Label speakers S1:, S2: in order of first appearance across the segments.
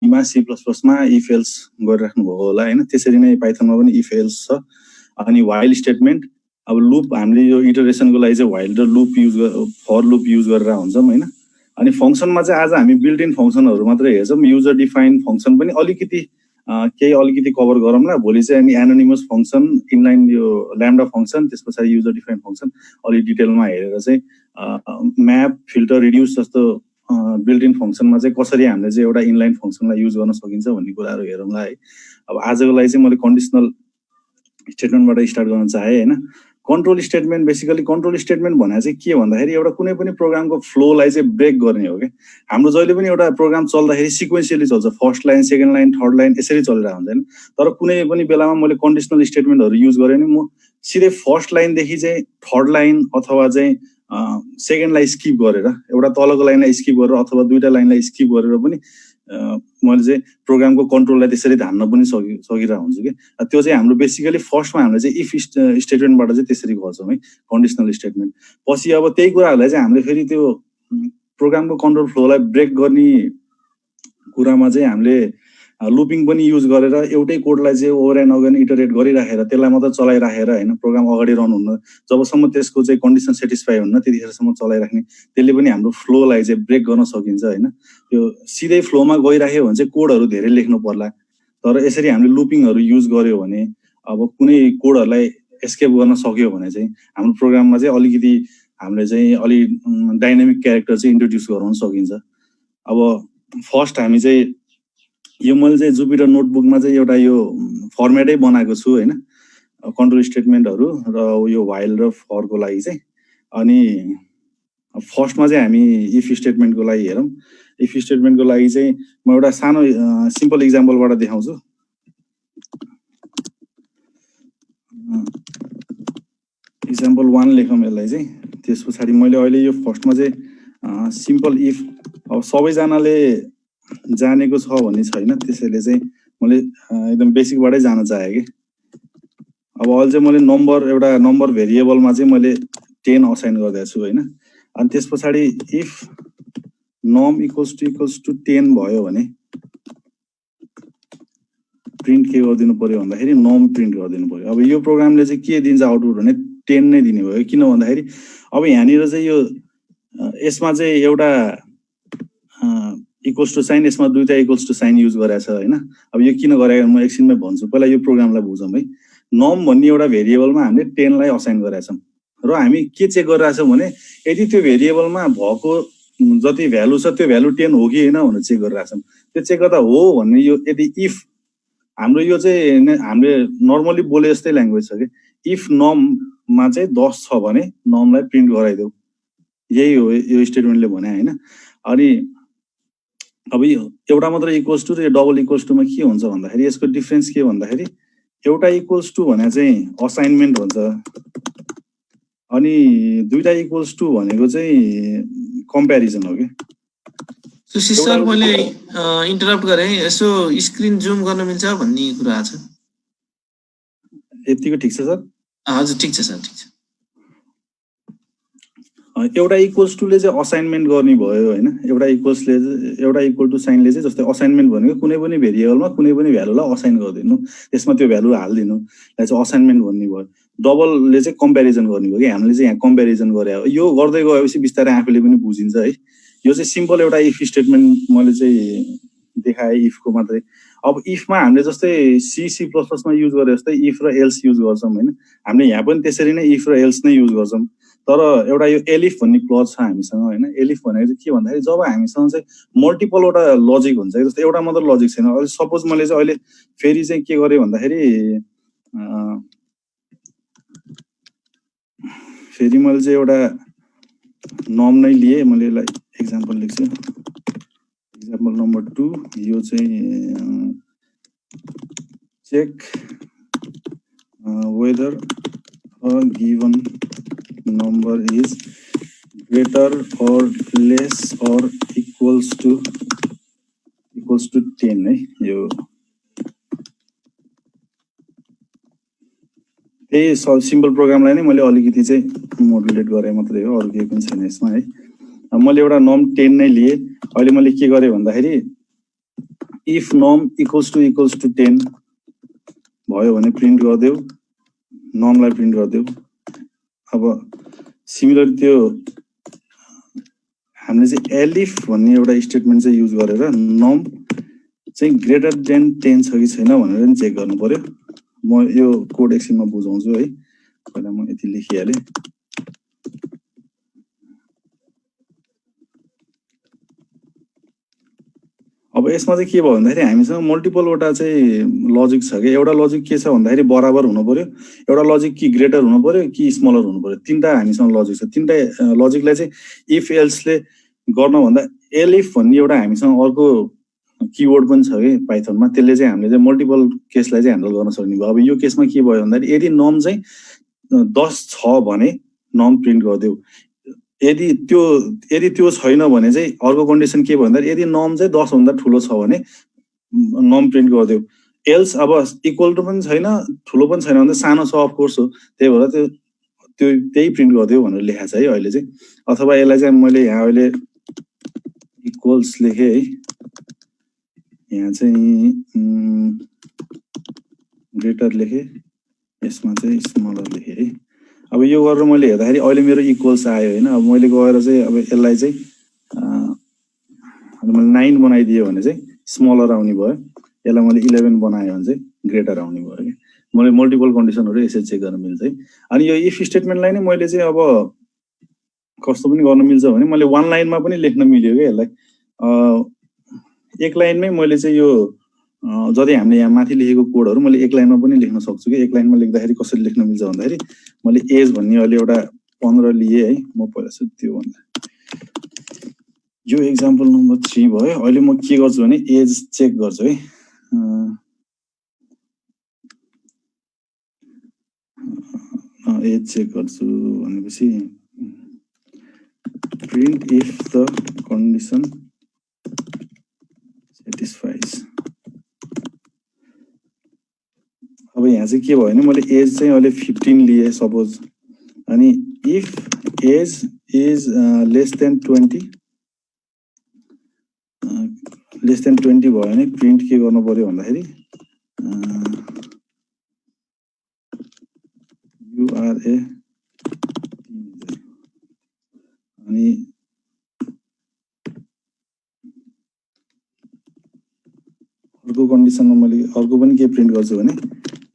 S1: मा C++ मा if else गरिराख्नु भएको होला हैन। त्यसरी नै पाइथनमा पनि if else छ। अनि while स्टेटमेन्ट अब लुप हामीले यो इटरेसनको लागि चाहिँ while र loop use for loop use गरेर हुन्छौं हैन। अनि फंक्सनमा चाहिँ आज हामी बिल्ट इन फंक्सनहरु मात्रै हेर्छौं। युजर डिफाइन फंक्सन पनि अलिकति कभर गरौँला। भोलि चाहिँ अनि एनोनिमस फंक्सन, इनलाइन यो ल्याम्डा फंक्सन, त्यसपछि युजर डिफाइन फंक्सन अलि डिटेलमा हेरेर चाहिँ म्याप, फिल्टर, रिड्युस जस्तो बिल्ट इन फंक्सनमा चाहिँ कसरी हामीले चाहिँ एउटा इनलाइन फंक्सनलाई युज गर्न सकिन्छ भन्ने कुराहरु हेरौँला है। अब आजको लागि चाहिँ मैले कन्डिसनल स्टेटमेन्टबाट स्टार्ट गर्न चाहे हैन। Control statement basically control statement भने चाहिँ के भन्दाखेरि एउटा कुनै पनि प्रोग्रामको फ्लोलाई चाहिँ ब्रेक गर्ने हो के। हाम्रो जहिले पनि एउटा प्रोग्राम चल्दाखेरि सिक्वेन्शियली चल्छ। First line, second line, third line यसरी चलिरहेको हुन्छ हैन। तर कुनै पनि बेलामा मैले कन्डिसनल स्टेटमेन्टहरु युज गरे नि म सिधै फर्स्ट लाइन देखि चाहिँ थर्ड लाइन अथवा चाहिँ सेकेन्ड लाइन स्किप गरेर एउटा तलको लाइनलाई स्किप गरेर अथवा दुईटा लाइनलाई स्किप गरेर पनि मैले चाहिँ प्रोग्रामको कन्ट्रोललाई त्यसरी धान्न पनि सकिरहेको हुन्छु के। त्यो चाहिँ हाम्रो बेसिकली फर्स्टमा हामीले चाहिँ इफ स्टेटमेन्टबाट चाहिँ त्यसरी गर्छौं है, कन्डिसनल स्टेटमेन्ट। पछि अब त्यही कुराहरुलाई चाहिँ हामीले फेरि त्यो प्रोग्रामको कन्ट्रोल फ्लोलाई ब्रेक गर्ने कुरामा चाहिँ हामीले लुपिङ पनि युज गरेर एउटै कोडलाई चाहिँ ओभर एन्ड अगेन इटरेट गरिराखेर त्यसलाई मात्र चलाइराखेर हैन, प्रोग्राम अगाडि रन हुन्न जबसम्म त्यसको चाहिँ कन्डिसन सेटिस्फाई हुन्न त्यतिखेरसम्म चलाइराख्ने। त्यसले पनि हाम्रो फ्लोलाई चाहिँ ब्रेक गर्न सकिन्छ हैन। त्यो सिधै फ्लोमा गइराख्यो भने चाहिँ कोडहरु धेरै लेख्नु पर्ला। तर यसरी हामीले लुपिङहरु युज गर्यो भने अब कुनै कोडहरुलाई एस्केप गर्न सक्यो भने चाहिँ हाम्रो प्रोग्राममा चाहिँ अलिकति हामीले चाहिँ अलि डाइनामिक क्यारेक्टर चाहिँ इन्ट्रोड्युस गराउन सकिन्छ। अब फर्स्ट हामी चाहिँ यो मैले चाहिँ जुपिटर नोटबुकमा चाहिँ एउटा यो फर्मेटै बनाएको छु हैन, कन्ट्रोल स्टेटमेन्टहरु र यो व्हाइल र फर को लागि चाहिँ। अनि फर्स्टमा चाहिँ हामी इफ स्टेटमेन्टको लागि हेरौं। इफ स्टेटमेन्टको लागि चाहिँ म एउटा सानो सिम्पल एक्जाम्पलबाट देखाउँछु। एक्जाम्पल 1 लेखौँ यसलाई चाहिँ। त्यसपछि मैले अहिले यो फर्स्टमा चाहिँ सिम्पल इफ अब सबैजनाले जानेको छ भन्ने छैन, त्यसैले चाहिँ मैले एकदम बेसिकबाटै जान चाहे के। अब अहिले चाहिँ मैले एउटा नम्बर भेरिएबलमा चाहिँ मैले 10 असाइन गर्दै छु हैन। अनि त्यसपछि इफ नम इक्वल्स टु 10 भयो भने प्रिन्ट के गर्दिनु पर्यो भन्दाखेरि नम प्रिन्ट गर्दिनु पर्यो। अब यो प्रोग्रामले चाहिँ के दिन्छ आउटपुट भने 10 नै दिने भयो। किन भन्दाखेरि अब यहाँनिर चाहिँ यो यसमा चाहिँ एउटा इक्वल्स टु साइन, यसमा दुईटा इक्वल्स टु साइन युज गरेछ हैन। अब यो किन गरेको म एकछिनमै भन्छु, पहिला यो प्रोग्रामलाई बुझौँ है। नम भन्ने एउटा भेरिएबलमा हामीले 10 लाई असाइन गरेछौं र हामी के चेक गरिरहेछौं भने यदि त्यो भेरिएबलमा भएको जति भ्यालु छ त्यो भ्यालु 10 हो कि हैन भनेर चेक गरिरहेछौं। त्यो चेक गर्दा हो भन्ने यो यदि इफ हाम्रो यो चाहिँ हामीले नर्मली बोले जस्तै ल्याङ्ग्वेज छ के। इफ नम मा चाहिँ 10 छ भने नमलाई प्रिन्ट गराइदेऊ, यही हो यो स्टेटमेन्टले भने हैन। अनि अब यो एउटा मात्र इक्वल्स टु र डबल इक्वल्स टु मा के हुन्छ भन्दाखेरि यसको डिफरेन्स के भन्दाखेरि एउटा इक्वल्स टु भने चाहिँ असाइनमेन्ट हुन्छ अनि दुईटा इक्वल्स टु भनेको चाहिँ कम्प्यारिजन हो के।
S2: सुशील सर मैले इन्टरप्ट गरे, यसो स्क्रिन जुम गर्न मिल्छ भन्ने कुरा छ।
S1: यतिको ठीक छ सर?
S2: हजुर ठीक छ सर, ठीक छ।
S1: एउटा इक्वल्स टुले चाहिँ असाइनमेन्ट गर्ने भयो हैन। एउटा इक्वल टु साइनले चाहिँ जस्तै असाइनमेन्ट भनेको कुनै पनि भेरिएबलमा कुनै पनि भ्यालुलाई असाइन गर्दिनु, त्यसमा त्यो भ्यालु हाल्दिनु, त्यसलाई चाहिँ असाइनमेन्ट भन्ने भयो। डबलले चाहिँ कम्प्यारिजन गर्ने भयो कि हामीले चाहिँ यहाँ कम्प्यारिजन गरे हो। यो गर्दै गएपछि बिस्तारै आफूले पनि बुझिन्छ है। यो चाहिँ सिम्पल एउटा इफ स्टेटमेन्ट मैले चाहिँ देखाए इफको मात्रै। अब इफमा हामीले जस्तै C++ मा युज गरे जस्तै इफ र एल्स युज गर्छौं हैन। हामीले यहाँ पनि त्यसरी नै इफ र एल्स नै युज गर्छौं। तर एउटा यो एलिफ भन्ने क्लज छ हामीसँग हैन। एलिफ भनेको चाहिँ के भन्दाखेरि जब हामीसँग चाहिँ मल्टिपल वटा लजिक हुन्छ, जस्तै एउटा मात्र लजिक छैन। अहिले सपोज मैले चाहिँ अहिले फेरि चाहिँ के गरे भन्दाखेरि फेरि मैले चाहिँ एउटा नम नै लिए, मैले यसलाई एक्जाम्पल लेख्छु। एक्जाम्पल नम्बर 2 यो चाहिँ check whether a given number is greater or less or equals to 10 है। यो त्यही सिम्पल प्रोग्रामलाई नै मैले अलिकति चाहिँ मोडुलेट गरे मात्रै हो, अरु केही पनि छैन यसमा है। मैले एउटा नम 10 नै लिए। अहिले मैले के गरे भन्दाखेरि इफ नम इक्वल्स टु 10 भयो भने प्रिन्ट गरिदेऊ, नमलाई प्रिन्ट गरिदेऊ। अब सिमिलर त्यो हामीले चाहिँ एलिफ भन्ने एउटा स्टेटमेन्ट चाहिँ युज गरेर नम चाहिँ ग्रेटर देन 10 छ कि छैन भनेर नि चेक गर्नु पर्यो। म यो कोड एकछिनमा बुझाउँछु है, पहिला म यति लेखिहालेँ। अब यसमा चाहिँ के भयो भन्दाखेरि हामीसँग मल्टिपलवटा चाहिँ लजिक छ कि एउटा लजिक के छ भन्दाखेरि बराबर हुनु पर्यो, एउटा लजिक कि ग्रेटर हुनु पर्यो कि स्मलर हुनु पर्यो। तीनटा हामीसँग लजिक छ। तीनटा लजिकलाई चाहिँ इफ एल्सले गर्नभन्दा एलिफ भन्ने एउटा हामीसँग अर्को किवर्ड पनि छ कि पाइथनमा, त्यसले चाहिँ हामीले चाहिँ मल्टिपल केसलाई चाहिँ ह्यान्डल गर्न सक्ने भयो। अब यो केसमा के भयो भन्दाखेरि यदि नम चाहिँ 10 छ भने नम प्रिन्ट गरिदेऊ। यदि त्यो छैन भने चाहिँ अर्को कन्डिसन के भयो भन्दाखेरि यदि नम चाहिँ 10 भन्दा ठुलो छ भने नम प्रिन्ट गरिदेऊ। एल्स अब इक्वल टु पनि छैन ठुलो पनि छैन भने सानो छ अफकोर्स हो, त्यही भएर त्यही प्रिन्ट गरिदेऊ भनेर लेखा छ है अहिले चाहिँ। अथवा यसलाई चाहिँ मैले यहाँ अहिले इक्वल्स लेखेँ है, यहाँ चाहिँ ग्रेटर लेखेँ, यसमा चाहिँ स्मलर लेखेँ है। अब यो गरेर मैले हेर्दाखेरि अहिले मेरो इक्वल्स आयो होइन। अब मैले गएर चाहिँ अब यसलाई चाहिँ मैले 9 बनाइदिएँ भने चाहिँ स्मलर आउने भयो, यसलाई मैले 11 बनाएँ भने चाहिँ ग्रेटर आउने भयो कि। मैले मल्टिपल कन्डिसनहरू यसरी चेक गर्न मिल्छ है। अनि यो इफ स्टेटमेन्टलाई नै मैले चाहिँ अब कस्तो पनि गर्न मिल्छ भने मैले 1 लाइनमा पनि लेख्न मिल्यो कि यसलाई। एक लाइनमै मैले चाहिँ यो जति हामीले यहाँ माथि लेखेको कोडहरू मैले एक लाइनमा पनि लेख्न सक्छु कि। एक लाइनमा लेख्दाखेरि कसरी लेख्न मिल्छ भन्दाखेरि मैले एज भन्ने अहिले एउटा 15 लिएँ है। म पहिला चाहिँ त्यो भन्दा यो एक्जाम्पल नम्बर 3 भयो। अहिले म के गर्छु भने एज चेक गर्छु है। एज चेक गर्छु भनेपछि print if the condition satisfies. अब यहाँ चाहिँ के भयो भने मैले एज चाहिँ अहिले 15 लिएँ सपोज, अनि if age is less than 20 भयो भने प्रिन्ट के गर्नु पर्यो भन्दाखेरि युआरए। अनि अर्को कन्डिसनमा मैले अर्को पनि के प्रिन्ट गर्छु भने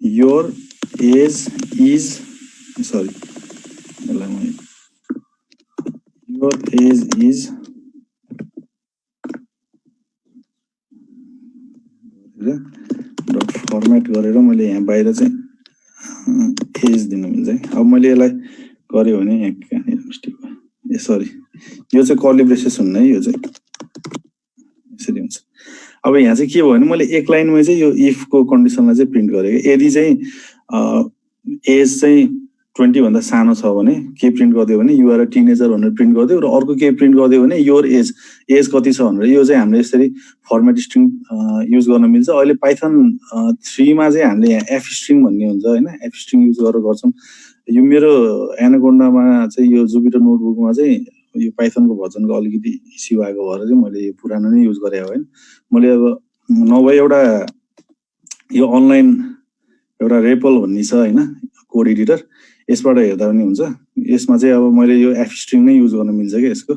S1: योर एज इज सरी यसलाई म your age is dot format गरेर मैले यहाँ बाहिर चाहिँ एज दिनु मिल्छ है। अब मैले यसलाई गरेँ भने यहाँ कहाँनिर मिस्टेक भयो, ए सरी यो चाहिँ कर्ली ब्रेसेस हुन्न है, यो चाहिँ यसरी हुन्छ। अब यहाँ चाहिँ के भयो भने मैले एक लाइनमा चाहिँ यो इफको कन्डिसनलाई चाहिँ प्रिन्ट गरेँ। यदि चाहिँ एज चाहिँ 20 भन्दा सानो छ भने के प्रिन्ट गरिदियो भने युआर अ टिनेजर भनेर प्रिन्ट गरिदियो, र अर्को के प्रिन्ट गरिदियो भने योर एज कति छ भनेर। यो चाहिँ हामीले यसरी फर्मेट स्ट्रिङ युज गर्न मिल्छ। अहिले पाइथन 3 मा चाहिँ हामीले यहाँ एफ स्ट्रिङ भन्ने हुन्छ होइन, एफ स्ट्रिङ युज गरेर गर्छौँ। यो मेरो एनाकोन्डामा चाहिँ यो जुपिटर नोटबुकमा चाहिँ यो पाइथनको भर्जनको अलिकति इस्यु आएको भएर चाहिँ मैले यो पुरानो नै युज गरेँ होइन। मैले अब नभए एउटा यो अनलाइन एउटा रेपल भन्ने छ होइन कोड एडिटर, यसबाट हेर्दा पनि हुन्छ। यसमा चाहिँ अब मैले यो एफ स्ट्रिङ नै युज गर्न मिल्छ क्या यसको।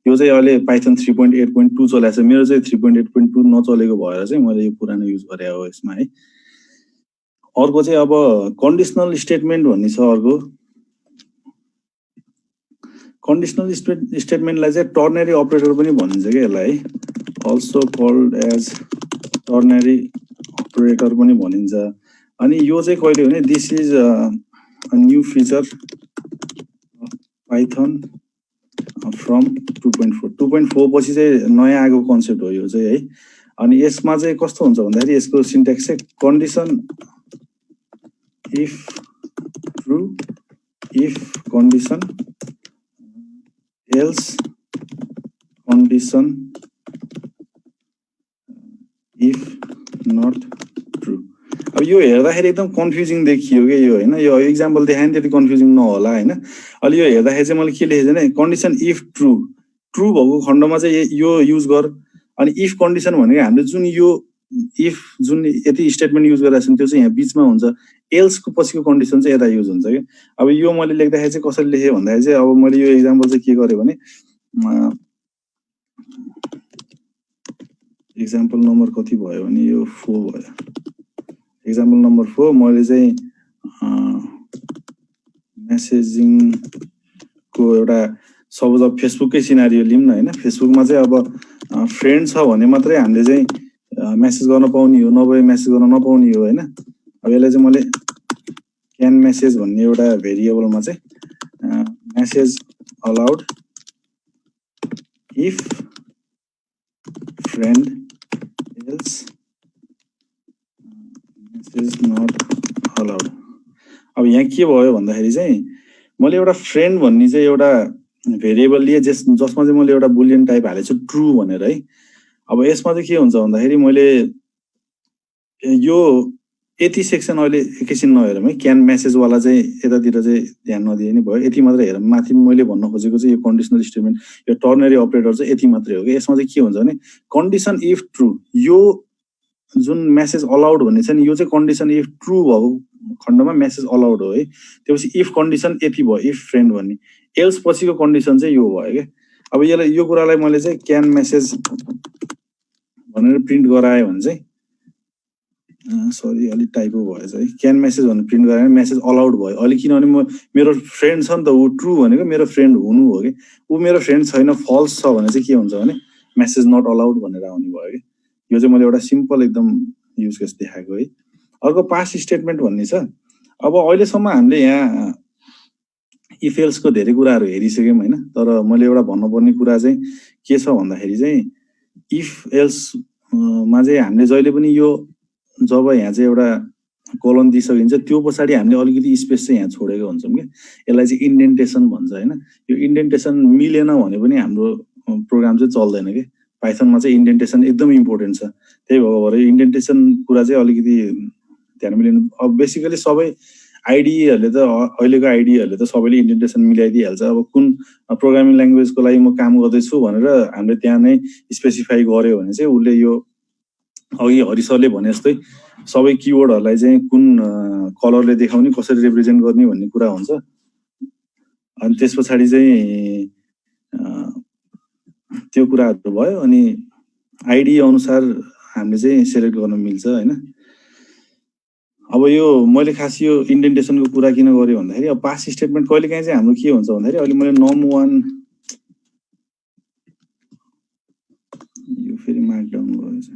S1: यो चाहिँ अहिले पाइथन 3.8.2 चलाएको छ, मेरो चाहिँ 3.8.2 नचलेको भएर चाहिँ मैले यो पुरानो युज गरेँ हो यसमा है। अर्को चाहिँ अब कन्डिसनल स्टेटमेन्ट भन्ने छ अर्को। कन्डिसनल स्टेटमेन्टलाई चाहिँ टर्नरी अपरेटर पनि भनिन्छ क्या यसलाई है, also called as ternary operator पनि भनिन्छ। अनि यो चाहिँ कहिले भने this is a new feature of Python from 2.4 पछि चाहिँ नयाँ आएको कन्सेप्ट हो यो चाहिँ है। अनि यसमा चाहिँ कस्तो हुन्छ भन्दाखेरि यसको सिन्ट्याक्स चाहिँ condition if true if condition else condition if not true. अब यो हेर्दाखेरि एकदम कन्फ्युजिङ देखियो कि यो होइन, यो इक्जाम्पल देखायो नि त्यति कन्फ्युजिङ नहोला होइन। अहिले यो हेर्दाखेरि चाहिँ मैले के लेखेको भने कन्डिसन इफ ट्रु भएको खण्डमा चाहिँ यो युज गर। अनि इफ कन्डिसन भनेको हामीले जुन यो इफ जुन यति स्टेटमेन्ट युज गरिरहेको छ त्यो चाहिँ यहाँ बिचमा हुन्छ, एल्सको पछिको कन्डिसन चाहिँ यता युज हुन्छ कि। अब यो मैले लेख्दाखेरि चाहिँ कसरी लेखेँ भन्दाखेरि चाहिँ अब मैले यो एक्जाम्पल चाहिँ के गरेँ भने एक्जाम्पल नम्बर कति भयो भने यो 4 भयो। एक्जाम्पल नम्बर 4 मैले चाहिँ मेसेजिङको एउटा सपोज अब फेसबुककै सिनारियो लिउँ न होइन। फेसबुकमा चाहिँ अब फ्रेन्ड छ भने मात्रै हामीले चाहिँ मेसेज गर्न पाउने हो, नभए मेसेज गर्न नपाउने हो होइन। अब यसलाई चाहिँ मैले क्यान मेसेज भन्ने एउटा भेरिएबलमा चाहिँ message allowed if friend else message not allowed. अब यहाँ के भयो भन्दाखेरि चाहिँ मैले एउटा फ्रेन्ड भन्ने चाहिँ एउटा भेरिएबल लिए जसमा चाहिँ मैले एउटा बुलियन टाइप हालेको छु ट्रु भनेर है। अब यसमा चाहिँ के हुन्छ भन्दाखेरि मैले यो यति सेक्सन अहिले एकैछिन नहेरौँ है, क्यान मेसेजवाला चाहिँ यतातिर चाहिँ ध्यान नदिए नि भयो, यति मात्रै हेरौँ। माथि मैले भन्न खोजेको चाहिँ यो कन्डिसनल स्टेटमेन्ट, यो टर्नरी अपरेटर चाहिँ यति मात्रै हो कि। यसमा चाहिँ के हुन्छ भने कन्डिसन इफ ट्रु, यो जुन मेसेज अलाउड भन्ने छ नि यो चाहिँ कन्डिसन इफ ट्रु भएको खण्डमा मेसेज अलाउड हो है। त्यसपछि इफ कन्डिसन यति भयो, इफ फ्रेन्ड भन्ने, एल्स पछिको कन्डिसन चाहिँ यो भयो क्या। अब यसलाई यो कुरालाई मैले चाहिँ क्यान मेसेज भनेर प्रिन्ट गराएँ भने चाहिँ सरी अलिक टाइपो भएछ है, क्यान मेसेज भनेर प्रिन्ट गराएँ मेसेज अलाउड भयो अहिले। किनभने म मेरो फ्रेन्ड छ नि त, ऊ ट्रु भनेको मेरो फ्रेन्ड हुनु हो कि। ऊ मेरो फ्रेन्ड छैन फल्स छ भने चाहिँ के हुन्छ भने मेसेज नट अलाउड भनेर आउने भयो कि। यो चाहिँ मैले एउटा सिम्पल एकदम युज केस देखाएको है। अर्को पास्ट स्टेटमेन्ट भन्ने छ। अब अहिलेसम्म हामीले यहाँ इफ एल्सको धेरै कुराहरू हेरिसक्यौँ होइन, तर मैले एउटा भन्नुपर्ने कुरा चाहिँ के छ भन्दाखेरि चाहिँ इफ एल्समा चाहिँ हामीले जहिले पनि यो जब यहाँ चाहिँ एउटा कोलन दिइसकिन्छ त्यो पछाडि हामीले अलिकति स्पेस चाहिँ यहाँ छोडेको हुन्छौँ क्या। यसलाई चाहिँ इन्डेन्टेसन भन्छ होइन। यो इन्डेन्टेसन मिलेन भने पनि हाम्रो प्रोग्राम चाहिँ चल्दैन कि। पाइथनमा चाहिँ इन्डेन्टेसन एकदम इम्पोर्टेन्ट छ। त्यही भएर इन्डेन्टेसन कुरा चाहिँ अलिकति ध्यानमा लिनु। अब बेसिकली सबै आइडिईहरूले त अहिलेको आइडिईहरूले त सबैले इन्डेन्टेसन मिलाइदिइहाल्छ। अब कुन प्रोग्रामिङ ल्याङ्ग्वेजको लागि म काम गर्दैछु भनेर हामीले त्यहाँ नै स्पेसिफाई गर्यो भने चाहिँ उसले यो अघि हरि सरले भने जस्तै सबै किवर्डहरूलाई चाहिँ कुन कलरले देखाउने, कसरी रिप्रेजेन्ट गर्ने भन्ने कुरा हुन्छ। अनि त्यस पछाडि चाहिँ त्यो कुराहरू भयो। अनि आइडी अनुसार हामीले चाहिँ सेलेक्ट गर्न मिल्छ होइन। अब यो मैले खास यो इन्डेन्टेसनको कुरा किन गरेँ भन्दाखेरि अब पास्ट स्टेटमेन्ट कहिलेकाहीँ चाहिँ हाम्रो के हुन्छ भन्दाखेरि अहिले मैले num1 यो फेरि मार्कडाउन गरेछ।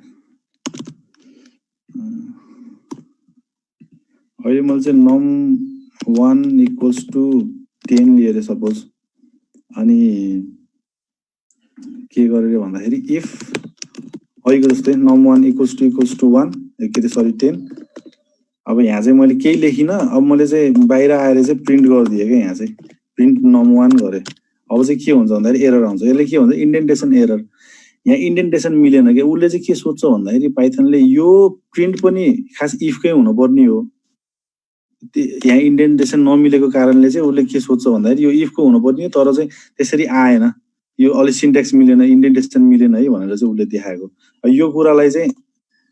S1: अहिले मैले चाहिँ num1 = 10 लिएर सपोज अनि के गरेर भन्दाखेरि इफ अहिलेको जस्तै num1 = 1 के अरे सरी 10। अब यहाँ चाहिँ मैले केही लेखिनँ। अब मैले चाहिँ बाहिर आएर चाहिँ प्रिन्ट गरिदिएँ क्या। यहाँ चाहिँ प्रिन्ट num1 गरेँ। अब चाहिँ के हुन्छ भन्दाखेरि एरर आउँछ। यसले के भन्छ इन्डेन्टेसन एरर। यहाँ इन्डेन्टेसन मिलेन क्या। उसले चाहिँ के सोध्छ भन्दाखेरि पाइथनले यो प्रिन्ट पनि खास इफकै हुनुपर्ने हो। यहाँ इन्डेन्टेसन नमिलेको कारणले चाहिँ उसले के सोध्छ भन्दाखेरि यो इफको हुनुपर्ने हो तर चाहिँ त्यसरी आएन, यो अलि सिन्ट्याक्स मिलेन, इन्डेन्टेसन मिलेन है भनेर चाहिँ उसले देखाएको। यो कुरालाई चाहिँ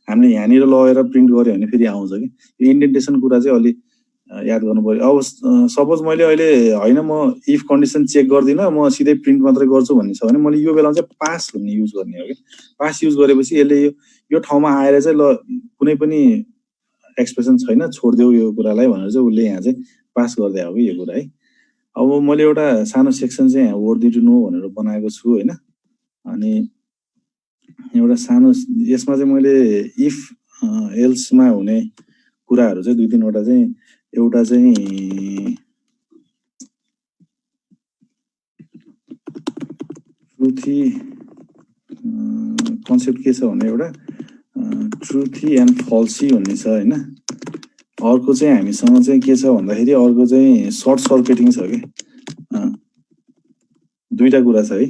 S1: हामीले यहाँनिर लगेर प्रिन्ट गऱ्यो भने फेरि आउँछ कि। यो इन्डेन्टेसन कुरा चाहिँ अलि याद गर्नु पर्यो। अब सपोज मैले अहिले होइन म इफ कन्डिसन चेक गर्दिनँ, म सिधै प्रिन्ट मात्रै गर्छु भन्ने छ भने मैले यो बेलामा चाहिँ पास भन्ने युज गर्ने हो कि। पास युज गरेपछि यसले यो ठाउँमा आएर चाहिँ ल कुनै पनि एक्सप्रेसन छैन छोडिदेऊ यो कुरालाई भनेर चाहिँ उसले यहाँ चाहिँ पास गर्दै हो कि यो कुरा है। अब मैले एउटा सानो सेक्सन चाहिँ यहाँ वर्दी टु नो भनेर बनाएको छु होइन। अनि एउटा सानो यसमा चाहिँ मैले इफ एल्समा हुने कुराहरू चाहिँ 2-3 वटा चाहिँ एउटा चाहिँ ट्रुथी कन्सेप्ट के छ भने एउटा ट्रुथी एन्ड फल्सी भन्ने छ होइन। अर्को चाहिँ हामीसँग चाहिँ के छ भन्दाखेरि अर्को चाहिँ सर्ट सर्किटिङ छ कि। 2टा कुरा छ है।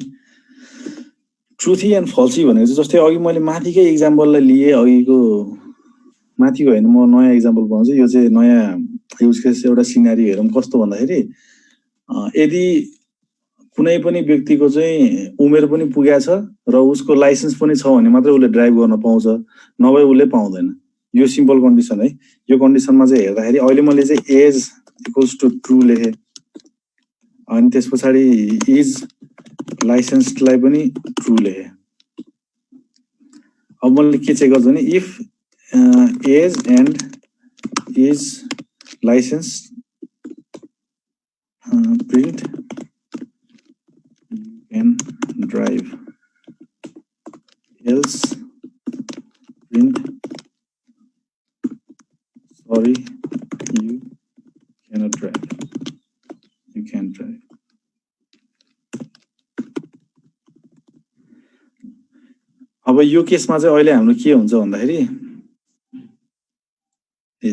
S1: ट्रुथी एन्ड फल्सी भनेको चाहिँ जस्तै अघि मैले माथिकै इक्जाम्पललाई लिएँ, अघिको माथिको होइन म नयाँ इक्जाम्पल बनाउँछु। यो चाहिँ नयाँ युज केस एउटा सिनारी हेरौँ कस्तो भन्दाखेरि यदि कुनै पनि व्यक्तिको चाहिँ उमेर पनि पुगेको छ र उसको लाइसेन्स पनि छ भने मात्रै उसले ड्राइभ गर्न पाउँछ, नभए उसले पाउँदैन। यो सिम्पल कन्डिसन है। यो कन्डिसनमा चाहिँ हेर्दाखेरि अहिले मैले चाहिँ एज इक्वल्स टु ट्रु लेखेँ, अनि त्यस पछाडि इज लाइसेन्सलाई पनि ट्रु लेखेँ। अब मैले के चेक गर्छु भने if age and is licence print can drive, else print sorry you cannot drive, you can't drive. अब यो केसमा चाहिँ अहिले हाम्रो के हुन्छ भन्दाखेरि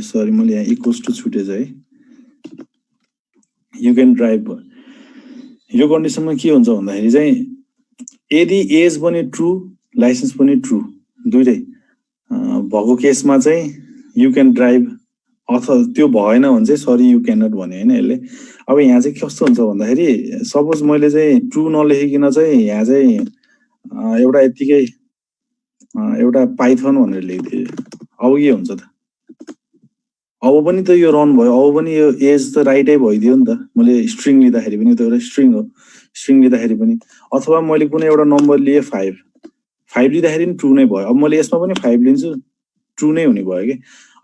S1: सरी मैले यहाँ इक्वल्स टु छुटेछ है, यु क्यान ड्राइभ। यो कन्डिसनमा के हुन्छ भन्दाखेरि चाहिँ यदि एज पनि ट्रु लाइसेन्स पनि ट्रु दुइटै भएको केसमा चाहिँ यु क्यान ड्राइभ, अथवा त्यो भएन भने चाहिँ सरी यु क्यान नट भन्यो होइन यसले। अब यहाँ चाहिँ कस्तो हुन्छ भन्दाखेरि सपोज मैले चाहिँ ट्रु नलेखिकन चाहिँ यहाँ चाहिँ एउटा यत्तिकै एउटा पाइथन भनेर लेखिदिएँ, अब के हुन्छ त? अब पनि त यो रन भयो, अब पनि यो एज त राइटै भइदियो नि त। मैले स्ट्रिङ लिँदाखेरि पनि त एउटा स्ट्रिङ हो, स्ट्रिङ लिँदाखेरि पनि, अथवा मैले कुनै एउटा नम्बर लिएँ 5 लिँदाखेरि पनि ट्रु नै भयो। अब मैले यसमा पनि 5 लिन्छु, ट्रु नै हुने भयो कि।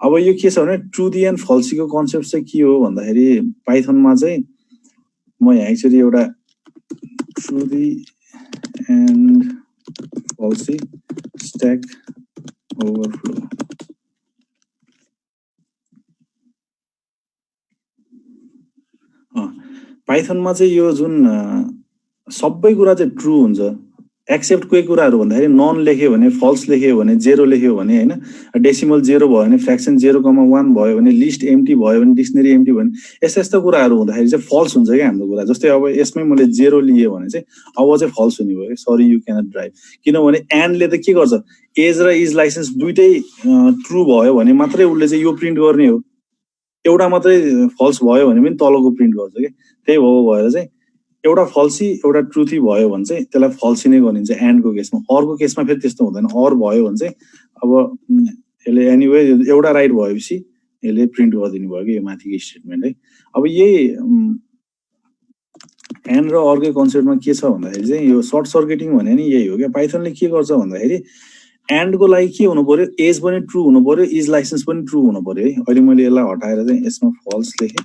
S1: अब यो के छ भने ट्रुदी एन्ड फल्सीको कन्सेप्ट चाहिँ के हो भन्दाखेरि पाइथनमा चाहिँ म यहाँ एकचोटि एउटा ट्रुदी एन्ड फल्सी स्ट्याक ओभरफ्लो पाइथनमा चाहिँ यो जुन सबै कुरा चाहिँ ट्रु हुन्छ, एक्सेप्ट कोही कुराहरू भन्दाखेरि नन लेख्यो भने, फल्स लेख्यो भने, 0 लेख्यो भने होइन, डेसिमल 0 भयो भने, फ्र्याक्सन 0,1 भयो भने, लिस्ट एम्प्टी भयो भने, डिक्सनरी एम्प्टी भयो भने, यस्ता यस्ता कुराहरू हुँदाखेरि चाहिँ फल्स हुन्छ क्या हाम्रो कुरा। जस्तै अब यसमै मैले 0 लिएँ भने चाहिँ अब चाहिँ फल्स हुने भयो, सरी यु क्यानट ड्राइभ। किनभने एन्डले त के गर्छ, एज र इज लाइसेन्स दुइटै ट्रु भयो भने मात्रै उसले चाहिँ यो प्रिन्ट गर्ने हो, एउटा मात्रै फल्स भयो भने पनि तलको प्रिन्ट गर्छ क्या। त्यही भएर चाहिँ एउटा फल्सी एउटा ट्रुथी भयो भने चाहिँ त्यसलाई फल्सी नै गरिन्छ एन्डको केसमा। अर्को केसमा फेरि त्यस्तो हुँदैन, अर भयो भने चाहिँ अब यसले एनिवे एउटा राइट भएपछि यसले प्रिन्ट गरिदिनु भयो कि यो माथिको स्टेटमेन्ट है। अब यही एन्ड र अर्कै कन्सेप्टमा के छ भन्दाखेरि चाहिँ यो सर्ट सर्किटिङ भने नि यही हो क्या। पाइथनले के गर्छ भन्दाखेरि एन्डको लागि के हुनु पर्यो, एज पनि ट्रु हुनु पर्यो, इज लाइसेन्स पनि ट्रु हुनु पर्यो है। अहिले मैले यसलाई हटाएर चाहिँ यसमा फल्स लेखेँ,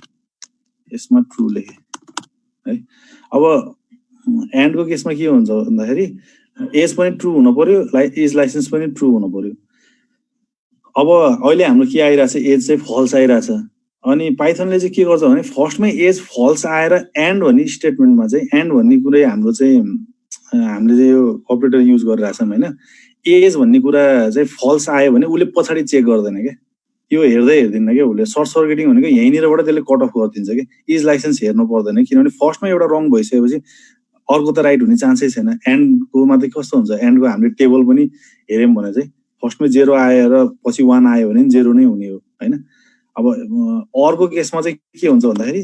S1: यसमा ट्रु लेखेँ है। अब एन्डको केसमा के हुन्छ भन्दाखेरि एज पनि ट्रु हुनु पर्यो, इज लाइसेन्स पनि ट्रु हुनु पर्यो। अब अहिले हाम्रो के आइरहेछ, एज चाहिँ फल्स आइरहेछ। अनि पाइथनले चाहिँ के गर्छ भने फर्स्टमै एज फल्स आएर एन्ड भन्ने स्टेटमेन्टमा चाहिँ एन्ड भन्ने कुरै हाम्रो चाहिँ हामीले चाहिँ यो अपरेटर युज गरिरहेछौँ होइन। एज भन्ने कुरा चाहिँ फल्स आयो भने उसले पछाडि चेक गर्दैन क्या, यो हेर्दै हेर्दैन क्या उसले। सर्ट सर्किटिङ भनेको यहीँनिरबाट त्यसले कट अफ गरिदिन्छ कि इज लाइसेन्स हेर्नु पर्दैन, किनभने फर्स्टमा एउटा रङ भइसकेपछि अर्को त राइट हुने चान्सै छैन। एन्डकोमा चाहिँ कस्तो हुन्छ, एन्डको हामीले टेबल पनि हेऱ्यौँ भने चाहिँ फर्स्टमै 0 आएर पछि 1 आयो भने 0 नै हुने हो होइन। अब अर्को केसमा चाहिँ के हुन्छ भन्दाखेरि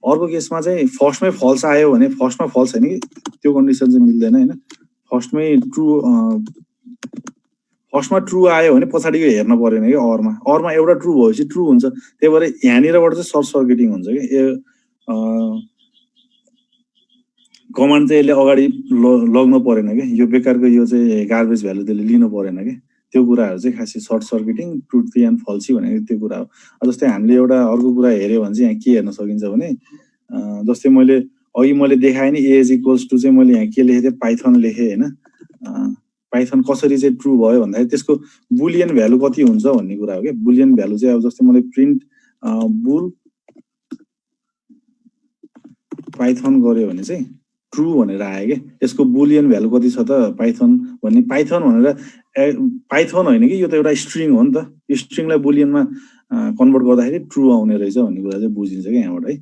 S1: अर्को केसमा चाहिँ फर्स्टमै फल्स आयो भने, फर्स्टमा फल्स होइन कि त्यो कन्डिसन चाहिँ मिल्दैन होइन। फर्स्टमा ट्रु आयो भने पछाडिको हेर्न परेन कि अरमा एउटा ट्रु भएपछि ट्रु हुन्छ। त्यही भएर यहाँनिरबाट चाहिँ सर्ट सर्किटिङ हुन्छ कि यो कमान्ड चाहिँ यसले अगाडि लग्नु परेन क्या, यो बेकारको यो चाहिँ गार्बेज भ्यालु त्यसले लिनु परेन क्या। त्यो कुराहरू चाहिँ खासै सर्ट सर्किटिङ ट्रुथी एन्ड फल्सी भनेको त्यो कुरा हो। जस्तै हामीले एउटा अर्को कुरा हेऱ्यो भने चाहिँ यहाँ के हेर्न सकिन्छ भने जस्तै मैले अघि मैले देखाएँ नि एज इक्वल्स टु चाहिँ मैले यहाँ के लेखेँ थिएँ, पाइथन लेखेँ होइन। पाइथन कसरी चाहिँ ट्रु भयो भन्दाखेरि त्यसको बुलियन भ्यालु कति हुन्छ भन्ने कुरा हो क्या। बुलियन भ्यालु चाहिँ अब जस्तै मैले प्रिन्ट बुल पाइथन गऱ्यो भने चाहिँ ट्रु भनेर आयो क्या। यसको बुलियन भ्यालु कति छ त पाइथन भन्ने, पाइथन भनेर पाइथन होइन कि यो त एउटा स्ट्रिङ हो नि त। यो स्ट्रिङलाई बुलियनमा कन्भर्ट गर्दाखेरि ट्रु आउने रहेछ भन्ने कुरा चाहिँ बुझिन्छ क्या यहाँबाट है।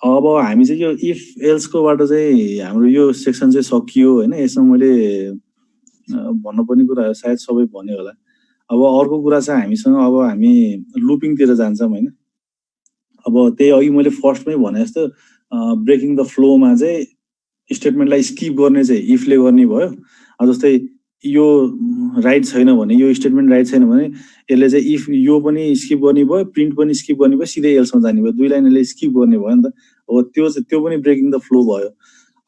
S1: अब हामी चाहिँ यो इफ एल्सकोबाट चाहिँ हाम्रो यो सेक्सन चाहिँ सकियो होइन। यसमा मैले भन्नुपर्ने कुरा सायद सबै भन्यो होला। अब अर्को कुरा चाहिँ हामीसँग अब हामी लुपिङतिर जान्छौँ होइन। अब त्यही अघि मैले फर्स्टमै भने जस्तो ब्रेकिङ द फ्लोमा चाहिँ स्टेटमेन्टलाई स्किप गर्ने चाहिँ इफले गर्ने भयो। जस्तै यो राइट छैन भने, यो स्टेटमेन्ट राइट छैन भने यसले चाहिँ इफ यो पनि स्किप गर्ने भयो, प्रिन्ट पनि स्किप गर्ने भयो, सिधै एल्समा जाने भयो। दुई लाइन यसले स्किप गर्ने भयो नि त। हो त्यो पनि ब्रेकिङ द फ्लो भयो।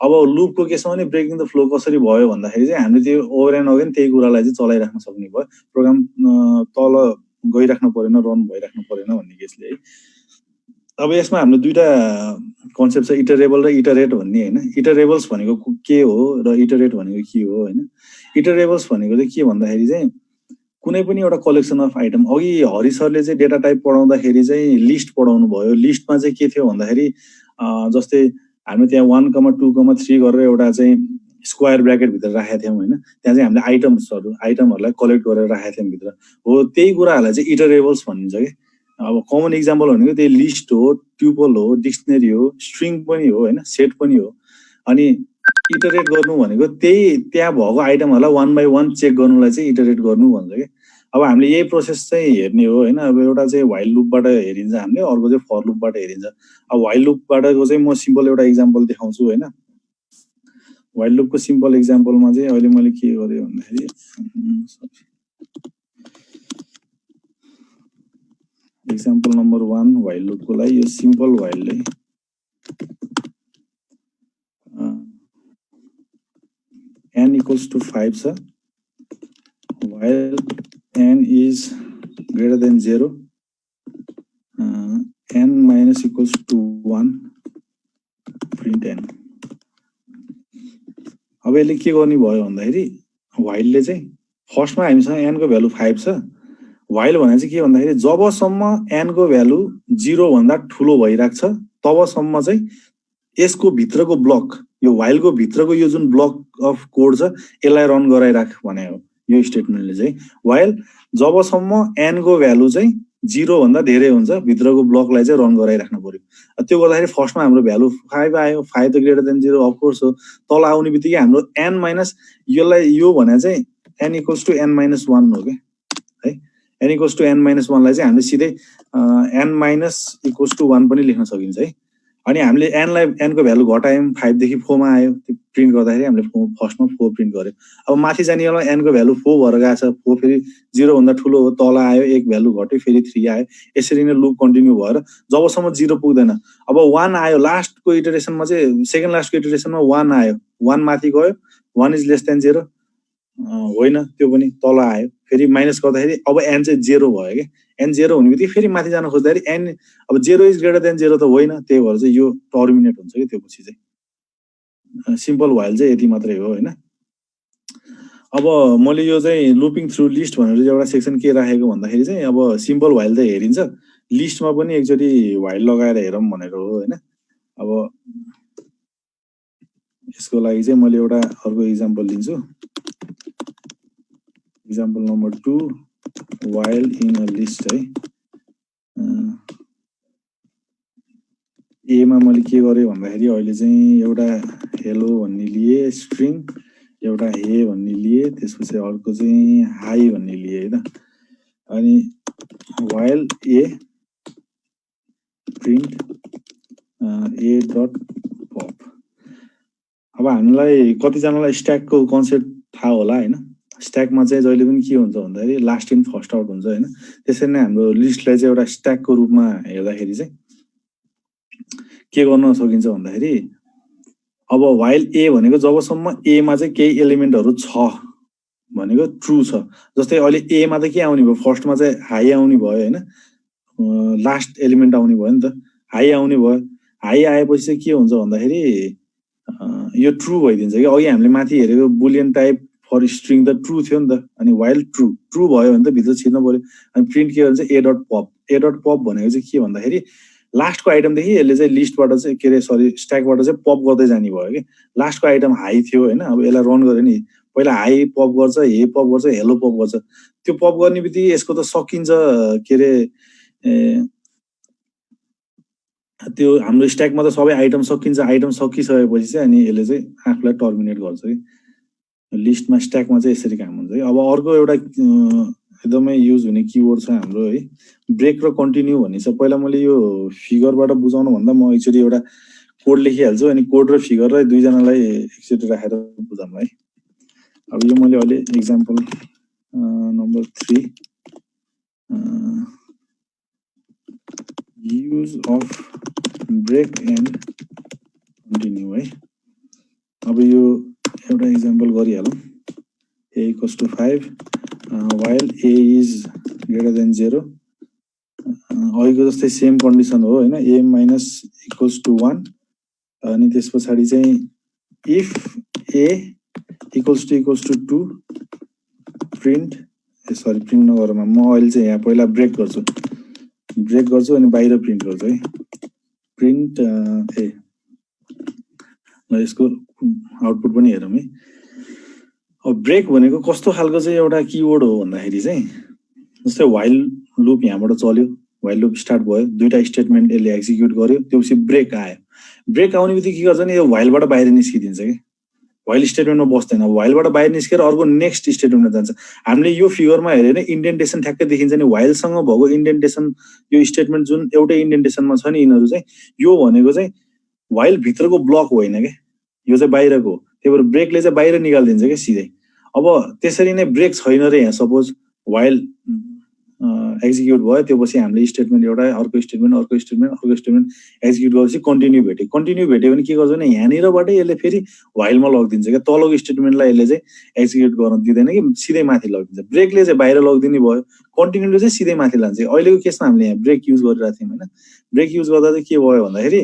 S1: अब लुपको केसमा पनि ब्रेकिङ द फ्लो कसरी भयो भन्दाखेरि चाहिँ हामीले त्यो ओभर एन्ड अगेन त्यही कुरालाई चाहिँ चलाइराख्न सक्ने भयो। प्रोग्राम तल गइराख्नु परेन, रन भइराख्नु परेन भन्ने केसले है। अब यसमा हाम्रो दुईटा कन्सेप्ट छ, इटरेबल र इटरेट भन्ने होइन। इटरेबल्स भनेको के हो र इटरेट भनेको के हो होइन। इटरेबल्स भनेको चाहिँ के भन्दाखेरि चाहिँ कुनै पनि एउटा कलेक्सन अफ आइटम, अघि हरि सरले चाहिँ डेटा टाइप पढाउँदाखेरि चाहिँ लिस्ट पढाउनु भयो। लिस्टमा चाहिँ के थियो भन्दाखेरि जस्तै हामी त्यहाँ 1,2,3 गरेर एउटा चाहिँ स्क्वायर ब्र्याकेटभित्र राखेका थियौँ होइन। त्यहाँ चाहिँ हामीले आइटमहरूलाई कलेक्ट गरेर राखेका थियौँ भित्र। हो त्यही कुराहरूलाई चाहिँ इटरेबल्स भनिन्छ कि। अब कमन इक्जाम्पल भनेको त्यही लिस्ट हो, ट्युपल हो, डिक्सनरी हो, स्ट्रिङ पनि हो होइन, सेट पनि हो। अनि इटरेट गर्नु भनेको त्यही त्यहाँ भएको आइटमहरूलाई 1 by 1 चेक गर्नुलाई चाहिँ इटरेट गर्नु भन्छ कि। अब हामीले यही प्रोसेस चाहिँ हेर्ने हो होइन। अब एउटा चाहिँ व्हाइल लुपबाट हेरिन्छ हामीले, अर्को चाहिँ फर लुपबाट हेरिन्छ। अब व्हाइल लुपबाटको चाहिँ म सिम्पल एउटा इक्जाम्पल देखाउँछु होइन। व्हाइल लुपको सिम्पल इक्जाम्पलमा चाहिँ अहिले मैले के गरेँ भन्दाखेरि एक्जाम्पल नम्बर 1 व्हाइल लुपको लागि यो सिम्पल व्हाइलले n equals to 5 छ, while n is greater than 0, n minus equals to 1, print n। अब यसले के गर्ने भयो भन्दाखेरि व्हाइलले चाहिँ फर्स्टमा हामीसँग n को भ्यालु 5 छ। व्हाइल भने चाहिँ के भन्दाखेरि जबसम्म n को भ्यालु 0 भन्दा ठुलो भइराख्छ तबसम्म चाहिँ यसको भित्रको ब्लक, यो व्हाइलको भित्रको यो जुन ब्लक अफ कोड छ यसलाई रन गराइराख भने हो यो स्टेटमेन्टले चाहिँ। व्हाइल जबसम्म n को भ्यालु चाहिँ 0 भन्दा धेरै हुन्छ भित्रको ब्लकलाई चाहिँ रन गराइराख्नु पर्यो। त्यो गर्दाखेरि फर्स्टमा हाम्रो भ्यालु 5 आयो, 5 त ग्रेटर देन 0 अफकोर्स हो। तल आउने बित्तिकै हाम्रो n माइनस यसलाई यो भने चाहिँ n equals to n minus 1 हो कि है। n equals to n minus 1 लाई चाहिँ हामीले सिधै n माइनस इक्वल्स टु 1 पनि लेख्न सकिन्छ है। अनि हामीले n को भ्यालु घटायौँ, 5 देखि 4 मा आयो। त्यो प्रिन्ट गर्दाखेरि हामीले फर्स्टमा 4 प्रिन्ट गर्यो। अब माथि जानेवाला n को भ्यालु 4 भएर गएको छ, 4 फेरि 0 भन्दा ठुलो हो, तल आयो, एक भ्यालु घट्यो, फेरि 3 आयो। यसरी नै लुप कन्टिन्यू भएर जबसम्म 0 पुग्दैन। अब 1 आयो, लास्टको इटरेसनमा चाहिँ सेकेन्ड लास्टको इटरेसनमा 1 आयो, 1 माथि गयो, 1 इज लेस देन 0 होइन, त्यो पनि तल आयो, फेरि माइनस गर्दाखेरि अब n चाहिँ 0 भयो कि। n 0 हुने बित्तिकै फेरि माथि जान खोज्दाखेरि n अब 0 इज ग्रेटर देन 0 त होइन, त्यही भएर चाहिँ यो टर्मिनेट हुन्छ कि। त्यो पछि चाहिँ सिम्पल व्हाइल चाहिँ यति मात्रै हो होइन। अब मैले यो चाहिँ लुपिङ थ्रु लिस्ट भनेर एउटा सेक्सन के राखेको भन्दाखेरि चाहिँ अब सिम्पल व्हाइल त हेरिन्छ, लिस्टमा पनि एकचोटि व्हाइल लगाएर हेरौँ भनेर हो होइन। अब यसको लागि चाहिँ मैले एउटा अर्को इक्जाम्पल लिन्छु। Example number 2 while in a list है। एमा मैले के गरेँ भन्दाखेरि अहिले चाहिँ एउटा हेलो भन्ने लिए, स्ट्रिङ एउटा हे भन्ने लिए, त्यसपछि अर्को चाहिँ हाई भन्ने लिए है त। अनि व्हाइल ए प्रिन्ट ए डट पप। अब हामीलाई कतिजनालाई स्ट्याकको कन्सेप्ट थाहा होला होइन। स्ट्याकमा चाहिँ जहिले पनि के हुन्छ भन्दाखेरि लास्ट इन फर्स्ट आउट हुन्छ होइन। त्यसरी नै हाम्रो लिस्टलाई चाहिँ एउटा स्ट्याकको रूपमा हेर्दाखेरि चाहिँ के गर्न सकिन्छ भन्दाखेरि अब व्हाइल ए भनेको जबसम्म एमा चाहिँ केही एलिमेन्टहरू छ भनेको ट्रु छ। जस्तै अहिले एमा त के आउने भयो, फर्स्टमा चाहिँ हाई आउने भयो होइन, लास्ट एलिमेन्ट आउने भयो नि त, हाई आउने भयो। हाई आएपछि चाहिँ के हुन्छ भन्दाखेरि यो ट्रु भइदिन्छ कि। अघि हामीले माथि हेरेको बुलियन टाइप फर स्ट्रिङ त ट्रु थियो नि त। अनि व्हाइल ट्रु भयो भने त भित्र छिर्नु पर्यो। अनि प्रिन्ट के भन्छ, ए डट पप। ए डट पप भनेको चाहिँ के भन्दाखेरि लास्टको आइटमदेखि यसले चाहिँ लिस्टबाट चाहिँ के अरे सरी स्ट्याकबाट चाहिँ पप गर्दै जाने भयो कि। लास्टको आइटम हाई थियो होइन, अब यसलाई रन गर्यो नि, पहिला हाई पप गर्छ, हे पप गर्छ, हेलो पप गर्छ। त्यो पप गर्ने बित्तिकै यसको त सकिन्छ के अरे त्यो हाम्रो स्ट्याकमा त सबै आइटम सकिन्छ। आइटम सकिसकेपछि चाहिँ अनि यसले चाहिँ आफूलाई टर्मिनेट गर्छ कि। लिस्टमा स्ट्याकमा चाहिँ यसरी काम हुन्छ है। अब अर्को एउटा एकदमै युज हुने किवर्ड छ हाम्रो है, ब्रेक र कन्टिन्यू भन्ने छ। पहिला मैले यो फिगरबाट बुझाउनु भन्दा म एकचोटि एउटा कोड लेखिहाल्छु अनि कोड र फिगरलाई दुईजनालाई एकचोटि राखेर बुझाउँ है। अब यो मैले अहिले example number 3 use of brake and continue है। अब यो एउटा example गरिहालौँ। a equals to 5 while a is greater than 0 अहिलेको जस्तै सेम कन्डिसन हो हैन, a minus equals to 1 अनि त्यस पछाडि चाहिँ if a equals to 2 print print नगरौँ म अहिले चाहिँ यहाँ पहिला ब्रेक गर्छु अनि बाहिर प्रिन्ट गर्छु है। प्रिन्ट ए ल यसको आउटपुट पनि हेरौँ है। अब ब्रेक भनेको कस्तो खालको चाहिँ एउटा किवर्ड हो भन्दाखेरि चाहिँ जस्तै व्हाइल लुप यहाँबाट चल्यो, व्हाइल लुप स्टार्ट भयो, दुईटा स्टेटमेन्ट यसले एक्जिक्युट गर्यो, त्यसपछि ब्रेक आयो। ब्रेक आउने बित्तिकै के गर्छ नि यो व्हाइलबाट बाहिर निस्किदिन्छ कि व्हाइल स्टेटमेन्टमा बस्दैन, व्हाइलबाट बाहिर निस्केर अर्को नेक्स्ट स्टेटमेन्टमा जान्छ। हामीले यो फिगरमा हेऱ्यो भने इन्डेन्टेसन ठ्याक्कै देखिन्छ नि, व्हाइलसँग भएको इन्डेन्टेसन यो स्टेटमेन्ट जुन एउटै इन्डेन्टेसनमा छ नि यिनीहरू चाहिँ यो भनेको चाहिँ व्हाइल भित्रको ब्लक होइन के, यो चाहिँ बाहिरको हो। त्यही भएर ब्रेकले चाहिँ बाहिर निकालिदिन्छ कि सिधै। अब त्यसरी नै ब्रेक छैन रे यहाँ, सपोज व्हाइल एक्जिक्युट भयो, त्यसपछि हामीले स्टेटमेन्ट एउटा अर्को स्टेटमेन्ट एक्जिक्युट गरेपछि कन्टिन्यू भेट्यो भने के गर्छ भने यहाँनिरबाट यसले फेरि व्हाइलमा लगिदिन्छ क्या, तलको स्टेटमेन्टलाई यसले चाहिँ एक्जिक्युट गर्न दिँदैन कि सिधै माथि लगिदिन्छ। ब्रेकले चाहिँ बाहिर लगिदिने भयो, कन्टिन्यूले चाहिँ सिधै माथि लान्छ। अहिलेको केसमा हामीले यहाँ ब्रेक युज गरिरहेको थियौँ होइन। ब्रेक युज गर्दा चाहिँ के भयो भन्दाखेरि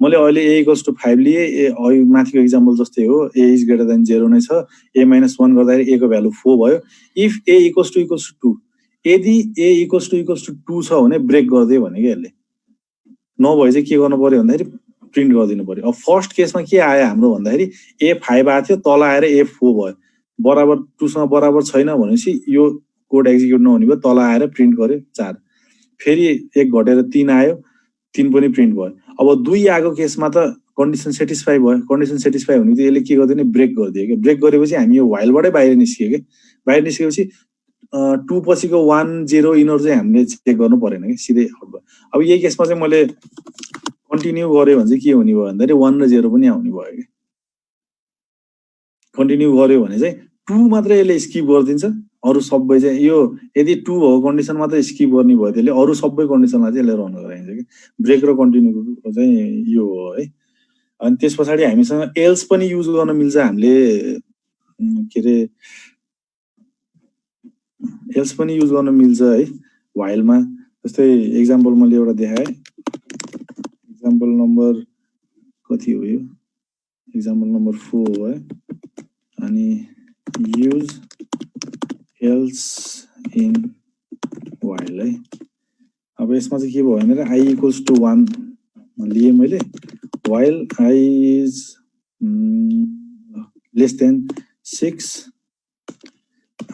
S1: मैले अहिले a equals to 5 लिए, माथिको एक्जाम्पल जस्तै हो, a is greater than 0 नै छ, a minus 1 गर्दाखेरि a को भ्यालु 4 भयो। इफ a equals to 2 यदि a equals to 2 छ भने ब्रेक गरिदियो भने कि यसले, नभए चाहिँ के गर्नु पर्यो भन्दाखेरि प्रिन्ट गरिदिनु पर्यो। अब फर्स्ट केसमा के आयो हाम्रो भन्दाखेरि a 5 आएको थियो, तल आएर a 4 भयो, बराबर 2 सँग बराबर छैन भनेपछि यो कोड एक्जिक्युट नहुने भयो, तल आएर प्रिन्ट गर्यो 4, फेरि 1 घटेर 3 आयो, 3 पनि प्रिन्ट भयो। अब 2 आएको केसमा त कन्डिसन सेटिस्फाई भयो, कन्डिसन सेटिस्फाई हुने यसले के गर्दैन ब्रेक गरिदियो कि। ब्रेक गरेपछि हामी यो व्हाइलबाटै बाहिर निस्कियो कि, बाहिर निस्केपछि 2 पछिको 1 0 यिनीहरू चाहिँ हामीले चेक गर्नु परेन कि, सिधै आउट भयो। अब यही केसमा चाहिँ मैले कन्टिन्यू गरेँ भने चाहिँ के हुने भयो भन्दाखेरि 1 र 0 पनि आउने भयो कि। कन्टिन्यू गर्यो भने चाहिँ 2 मात्रै यसले स्किप गरिदिन्छ, अरू सबै चाहिँ यो यदि 2 भएको कन्डिसन मात्रै स्किप गर्ने भयो त्यसले, अरू सबै कन्डिसनलाई चाहिँ यसले रन गराइन्छ कि। ब्रेक र कन्टिन्यूको चाहिँ यो हो है। अनि त्यस पछाडि हामीसँग एल्स पनि युज गर्न मिल्छ, हामीले के अरे एल्स पनि युज गर्न मिल्छ है व्हाइलमा। जस्तै एक्जाम्पल मैले एउटा देखाएँ, एक्जाम्पल नम्बर कति हो यो, एक्जाम्पल नम्बर 4 हो है। अनि युज एल्स इन व्हाइल है। अब यसमा चाहिँ के भयो भने i equals to 1 लिए मैले, while i is less than 6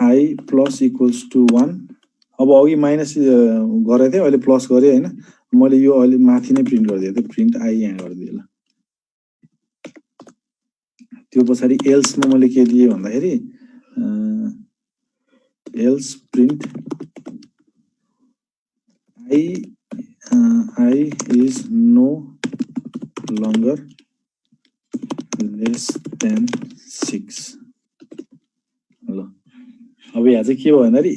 S1: i plus equals to 1। अब अघि माइनस गरेको थिएँ, अहिले प्लस गरेँ होइन, मैले यो अहिले माथि नै प्रिन्ट गरिदिएको थिएँ, प्रिन्ट i यहाँ गरिदिएँ ल। त्यो पछाडि एल्समा मैले के दिएँ भन्दाखेरि else print I is no longer less than 6 ल। अब यहाँ चाहिँ के भयो भन्दाखेरि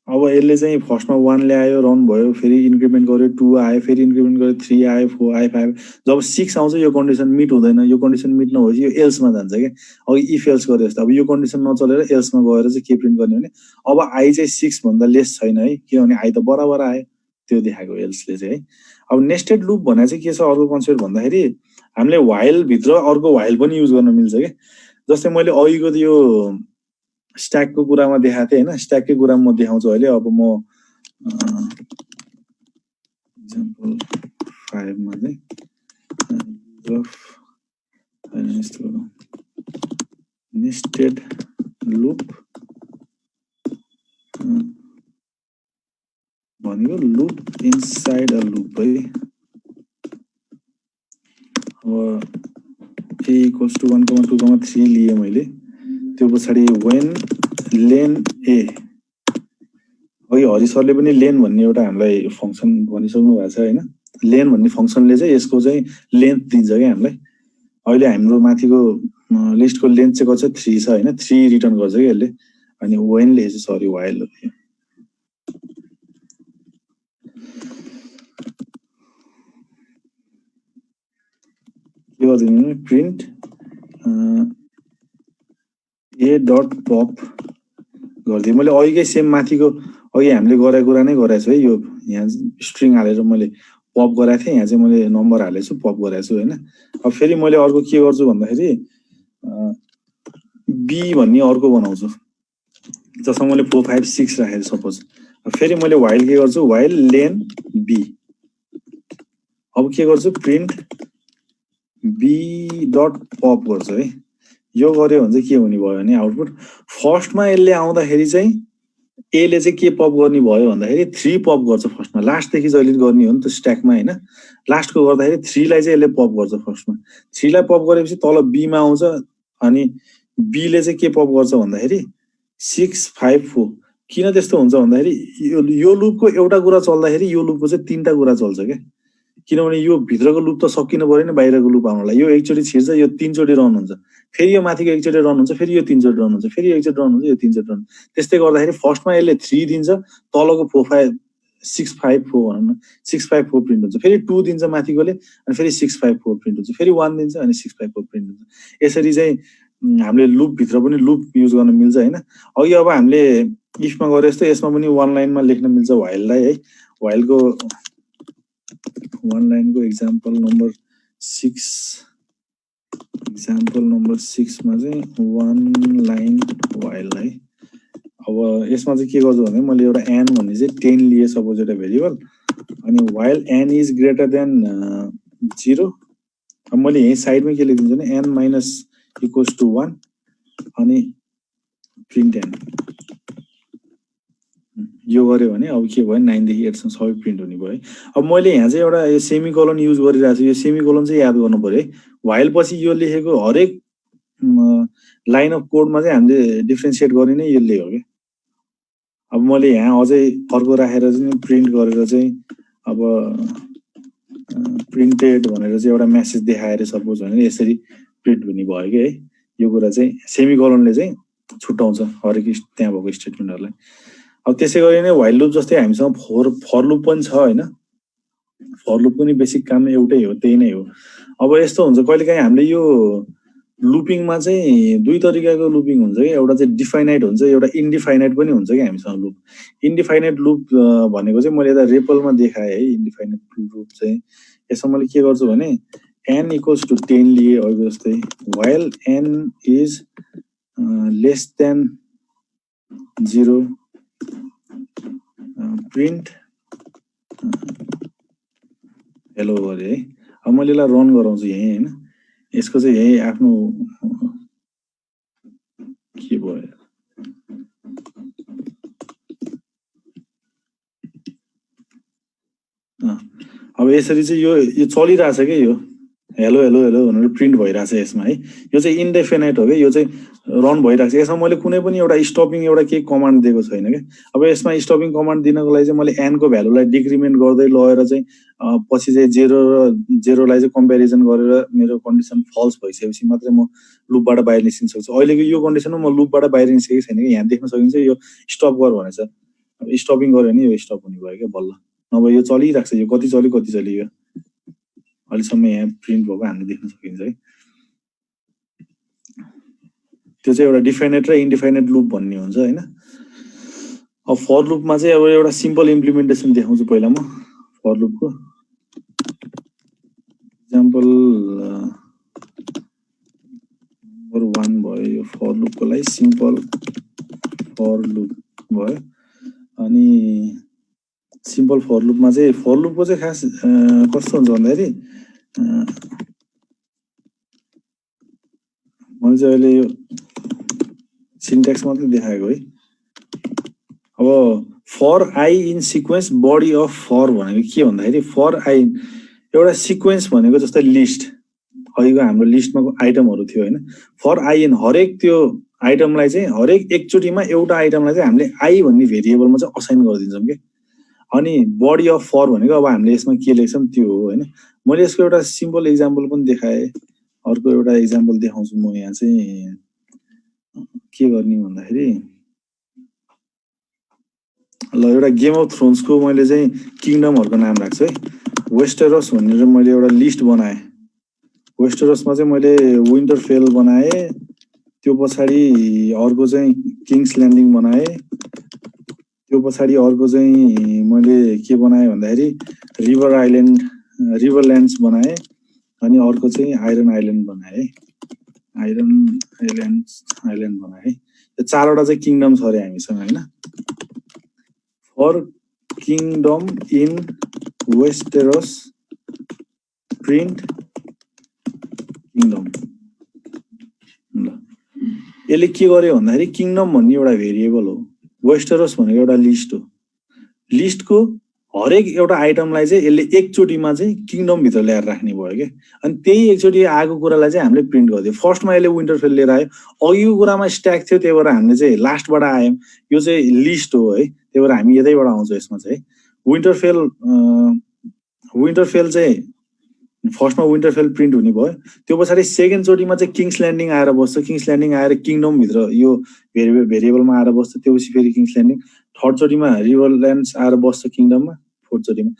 S1: अब यसले चाहिँ फर्स्टमा 1 ल्यायो, रन भयो, फेरि इन्क्रिमेन्ट गर्यो, 2 आयो, फेरि इन्क्रिमेन्ट गर्यो, 3 आयो, 4 आयो, 5 जब 6 आउँछ यो कन्डिसन मिट हुँदैन, यो कन्डिसन मिट नभएपछि यो एल्समा जान्छ क्या। अब इफ एल्स गरे जस्तो अब यो कन्डिसन नचलेर एल्समा गएर चाहिँ के प्रिन्ट गर्ने भने अब i चाहिँ 6 भन्दा लेस छैन है, किनभने i त बराबर आयो, त्यो देखाएको एल्सले चाहिँ है। अब नेस्टेड लुप भनेर चाहिँ के छ अर्को कन्सेप्ट भन्दाखेरि हामीले व्हाइल भित्र अर्को व्हाइल पनि युज गर्न मिल्छ के। जस्तै मैले अघिको यो स्ट्याकको कुरामा देखाएको थिएँ होइन, स्ट्याककै कुरामा म देखाउँछु अहिले। अब म एक्जाम्पल 5 मा चाहिँ नेस्टेड लुप भनेको लुप इनसाइड अ लुप है। अब a equals to 1, 2, 3 लिए मैले, त्यो पछाडि when len a, अघि हरि सरले पनि लेन भन्ने एउटा हामीलाई फङ्सन भनिसक्नु भएको छ होइन। लेन भन्ने फङ्सनले चाहिँ यसको चाहिँ लेन्थ दिन्छ क्या हामीलाई। अहिले हाम्रो माथिको लिस्टको लेन्थ चाहिँ कति छ 3 छ हैन, 3 रिटर्न गर्छ कि यसले। अनि वेनले चाहिँ सरी वाइल के गरिदिनु प्रिन्ट ए डट पप गरिदिएँ मैले। अघिकै सेम माथिको अघि हामीले गरेको कुरा नै गराएको छु है। यो यहाँ स्ट्रिङ हालेर मैले पप गराएको थिएँ, यहाँ चाहिँ मैले नम्बर हालेको छु, पप गराएको छु हैन। अब फेरि मैले अर्को के गर्छु भन्दाखेरि बी भन्ने अर्को बनाउँछु जसमा मैले 4 5 6 राखेँ सपोज। फेरि मैले वाइल के गर्छु वाइल लेन बी। अब के गर्छु प्रिन्ट बी डट पप गर्छु है। यो गर्यो भने चाहिँ के हुने भयो भने आउटपुट फर्स्टमा यसले आउँदाखेरि चाहिँ एले चाहिँ के पप गर्ने भयो भन्दाखेरि 3 पप गर्छ फर्स्टमा, लास्टदेखि जहिले गर्ने हो नि त स्ट्याकमा हैन। लास्टको गर्दाखेरि 3 लाई चाहिँ यसले पप गर्छ फर्स्टमा, 3 लाई पप गरेपछि तल बी मा आउँछ अनि बी ले चाहिँ के पप गर्छ भन्दाखेरि 6 5 4। किन त्यस्तो हुन्छ भन्दाखेरि यो लुपको एउटा कुरा चल्दाखेरि यो लुपको चाहिँ 3टा कुरा चल्छ के। किनभने यो भित्रको लुप त सकिनु पर्यो नि बाहिरको लुप आउनलाई। यो एकचोटि छिर्छ, यो 3 चोटि रन हुन्छ, फेरि यो माथिको एकचोटि रन हुन्छ, फेरि यो 3 चोटि रन हुन्छ, फेरि एकचोटि रन हुन्छ, यो 3 चोटि रन। त्यस्तै गर्दाखेरि फर्स्टमा यसले 3 दिन्छ, तलको 4 5 6 5 4 भनौँ न 6 5 4 प्रिन्ट हुन्छ, फेरि 2 दिन्छ माथिकोले अनि फेरि 6 5 4 प्रिन्ट हुन्छ, फेरि 1 दिन्छ अनि 6 5 4 प्रिन्ट हुन्छ। यसरी चाहिँ हामीले लुप भित्र पनि लुप युज गर्न मिल्छ हैन। अघि अब हामीले इफमा गरे जस्तो यसमा पनि 1 लाइनमा लेख्न मिल्छ व्हाइललाई है। व्हाइलको 1 लाइनको एक्जाम्पल नम्बर 6 मा चाहिँ 1 लाइन व्हाइल है। अब यसमा चाहिँ के गर्छु भने मैले एउटा n भन्ने चाहिँ 10 लिए सपोज एउटा भेरिएबल अनि while n is greater than 0। अब मैले यही साइडमा के लेखिदिन्छु भने n माइनस इक्वल्स टु 1 अनि प्रिन्ट n। यो गर्यो भने अब के भयो 9 देखि 8 सम्म सबै प्रिन्ट हुने भयो है। अब मैले यहाँ चाहिँ एउटा यो सेमिकोलन युज गरिरहेको छु, यो सेमिकोलन चाहिँ याद गर्नु पर्यो है। व्हाइल पछि यो लेखेको हरेक लाइन अफ कोडमा चाहिँ हामीले डिफरेन्सिएट गर्ने नै यसले हो के। अब मैले यहाँ अझै अर्को राखेर चाहिँ प्रिन्ट गरेर चाहिँ अब प्रिन्टेड भनेर चाहिँ एउटा मेसेज देखाएर सपोज भनेर यसरी प्रिन्ट हुने भयो कि है। यो कुरा चाहिँ सेमिकोलनले चाहिँ छुट्याउँछ हरेक त्यहाँ भएको स्टेटमेन्टहरूलाई। अब त्यसै गरी नै व्हाइल लुप जस्तै हामीसँग फर लुप पनि छ हैन। फर लुप पनि बेसिक काम एउटै हो, त्यही नै हो। अब यस्तो हुन्छ कहिलेकाहीँ हामीले यो लुपिङमा चाहिँ दुई तरिकाको लुपिङ हुन्छ कि, एउटा चाहिँ डिफाइनाइट हुन्छ, एउटा इन्डिफाइनाइट पनि हुन्छ कि हामीसँग लुप। इन्डिफाइनाइट लुप भनेको चाहिँ मैले यता रेपलमा देखाएँ है। इन्डिफाइनाइट लुप चाहिँ यसमा मैले के गर्छु भने n इक्वल्स टु 10 लिए अघि जस्तै while n is less then 0 print hello गरे है। अब मैले यसलाई रन गराउँछु यही हैन। यसको चाहिँ यही आफ्नो के भयो अब यसरी चाहिँ यो चलिरहेछ के, यो हेलो हेलो हेलो भनेर प्रिन्ट भइरहेछ यसमा है। यो चाहिँ इन्डेफिनाइट हो कि, यो चाहिँ रन भइरहेछ। यसमा मैले कुनै पनि एउटा स्टपिङ एउटा केही कमान्ड दिएको छैन क्या। अब यसमा स्टपिङ कमान्ड दिनको लागि चाहिँ मैले n को भ्यालुलाई डिक्रिमेन्ट गर्दै लगेर चाहिँ पछि चाहिँ 0 र 0 लाई चाहिँ कम्पेरिजन गरेर मेरो कन्डिसन फल्स भइसकेपछि मात्रै म लुपबाट बाहिर निस्किन सक्छु। अहिलेको यो कन्डिसनमा म लुपबाट बाहिर निस्केको छैन कि। यहाँ देख्न सकिन्छ यो स्टप गर भनेछ। अब स्टपिङ गर्यो भने यो स्टप हुने भयो क्या बल्ल, नभए यो चलिरहेको छ। यो कति चल्यो अहिलेसम्म यहाँ प्रिन्ट भएको हामीले देख्न सकिन्छ है। त्यो चाहिँ एउटा डिफाइनाइट र इन्डिफाइनाइट लुप भन्ने हुन्छ हैन। अब फर लुपमा चाहिँ अब एउटा सिम्पल इम्प्लिमेन्टेसन देखाउँछु पहिला म फर लुपको। एक्जाम्पल नम्बर 1 भयो यो फर लुपको लागि सिम्पल फर लुप भयो। अनि सिम्पल फर लुपमा चाहिँ फर लुपको चाहिँ खास कस्तो हुन्छ भन्दाखेरि मैले चाहिँ अहिले यो सिन्ट्याक्स मात्रै देखाएको है। अब for i in sequence body of for भनेको के भन्दाखेरि फर आई एउटा सिक्वेन्स भनेको जस्तै लिस्ट, अघिको हाम्रो लिस्टमा आइटमहरू थियो हैन। फर आई इन हरेक त्यो आइटमलाई चाहिँ हरेक एकचोटिमा एउटा आइटमलाई चाहिँ हामीले आई भन्ने भेरिएबलमा चाहिँ असाइन गरिदिन्छौँ कि। अनि बडी अफ फर भनेको अब हामीले यसमा के लेख्छौँ त्यो हो होइन। मैले यसको एउटा सिम्पल इक्जाम्पल पनि देखाएँ। अर्को एउटा इक्जाम्पल देखाउँछु म यहाँ चाहिँ के गर्ने भन्दाखेरि ल एउटा गेम अफ थ्रोन्सको मैले चाहिँ किङडमहरूको नाम राख्छु है। वेस्टरस भनेर मैले एउटा लिस्ट बनाएँ। वेस्टरसमा चाहिँ मैले विन्टरफेल बनाएँ, त्यो पछाडि अर्को चाहिँ किङ्स ल्यान्डिङ बनाएँ, त्यो पछाडि अर्को चाहिँ मैले के बनाएँ भन्दाखेरि रिभरल्यान्ड्स बनाएँ, अनि अर्को चाहिँ आइरन आइल्यान्ड बनाएँ। आइल्यान्ड बनाएँ। यो 4वटा चाहिँ किङडम छ अरे हामीसँग होइन। For kingdom in Westeros print kingdom. ल यसले के गर्यो भन्दाखेरि किङडम भन्ने एउटा भेरिएबल हो, वेस्टरस भनेको एउटा लिस्ट हो। लिस्टको हरेक एउटा आइटमलाई चाहिँ यसले एकचोटिमा चाहिँ किङडमभित्र ल्याएर राख्ने भयो क्या। अनि त्यही एकचोटि आएको कुरालाई चाहिँ हामीले प्रिन्ट गरिदियो। फर्स्टमा यसले विन्टरफेल लिएर आयो, अघिको कुरामा स्ट्याक थियो, त्यही भएर हामीले चाहिँ लास्टबाट आयौँ। यो चाहिँ लिस्ट हो है, त्यही भएर हामी यतैबाट आउँछौँ यसमा चाहिँ। विन्टरफेल चाहिँ फर्स्टमा विन्टरफेल प्रिन्ट हुने भयो, त्यो पछाडि सेकेन्डचोटिमा चाहिँ किङ्स ल्यान्डिङ आएर बस्छ। किङ्स ल्यान्डिङ आएर किङडमभित्र यो भेरिएबलमा आएर बस्छ, त्यसपछि फेरि किङ्स ल्यान्डिङ। थर्डचोटिमा रिभरल्यान्ड्स आएर बस्छ किङडममा, फोर्थचोटिमा।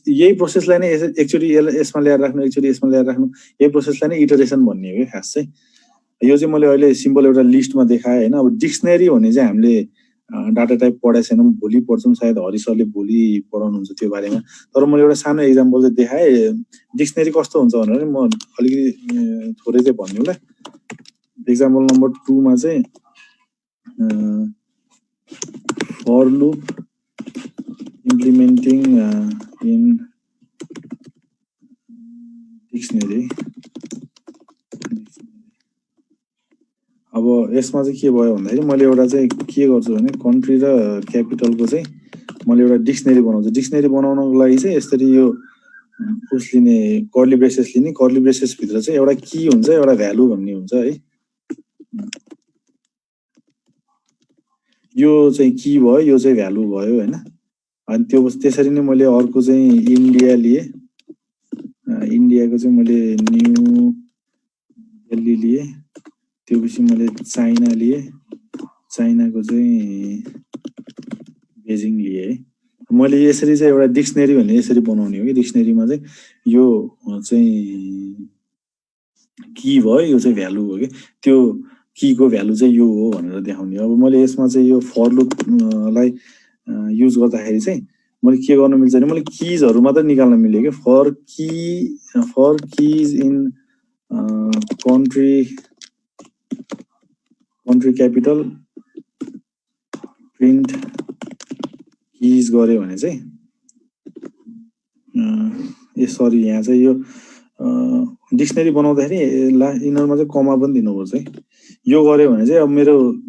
S1: यही प्रोसेसलाई नै एकचोटि यसमा ल्याएर राख्नु, एकचोटि यसमा ल्याएर राख्नु, यही प्रोसेसलाई नै इटरेसन भन्ने हो कि खास चाहिँ। यो चाहिँ मैले अहिले सिम्पल एउटा लिस्टमा देखाएँ होइन। अब डिक्सनरी भने चाहिँ हामीले डाटा टाइप पढाएको छैनौँ, भोलि पढ्छौँ, सायद हरि सरले भोलि पढाउनुहुन्छ त्यो बारेमा। तर मैले एउटा सानो इक्जाम्पल चाहिँ देखाएँ। डिक्सनरी कस्तो हुन्छ भनेर म अलिकति थोरै चाहिँ भन्नु होला। इक्जाम्पल नम्बर 2 मा चाहिँ for loop implementing in dictionary. अब यसमा चाहिँ के भयो भन्दाखेरि मैले एउटा चाहिँ के गर्छु भने कन्ट्री र क्यापिटलको चाहिँ मैले एउटा डिक्सनरी बनाउँछु। डिक्सनरी बनाउनको लागि चाहिँ यसरी यो उस लिने कर्ली ब्रेसेस लिने, कर्ली ब्रेसेस भित्र चाहिँ एउटा की हुन्छ, एउटा भ्यालु भन्ने हुन्छ है। यो चाहिँ की भयो, यो चाहिँ भ्यालु भयो होइन। अनि त्यो त्यसरी नै मैले अर्को चाहिँ इन्डिया लिएँ, इन्डियाको चाहिँ मैले न्यू दिल्ली लिएँ, त्योपछि मैले चाइना लिएँ, चाइनाको चाहिँ बेजिङ लिएँ है। मैले यसरी चाहिँ एउटा डिक्सनरी भन्ने यसरी बनाउने हो कि डिक्सनरीमा चाहिँ यो चाहिँ की भयो, यो चाहिँ भ्यालु हो कि त्यो कीको भ्यालु चाहिँ यो हो भनेर देखाउने। अब मैले यसमा चाहिँ यो फर लुपलाई युज गर्दाखेरि चाहिँ मैले के गर्न मिल्छ भने मैले किजहरू मात्रै निकाल्न मिल्यो कि for keys in country capital print keys गऱ्यो भने चाहिँ सरी यहाँ चाहिँ यो डिक्सनरी बनाउँदाखेरि यिनीहरूमा चाहिँ कमा पनि दिनुपर्छ है। यो गऱ्यो भने चाहिँ अब मेरो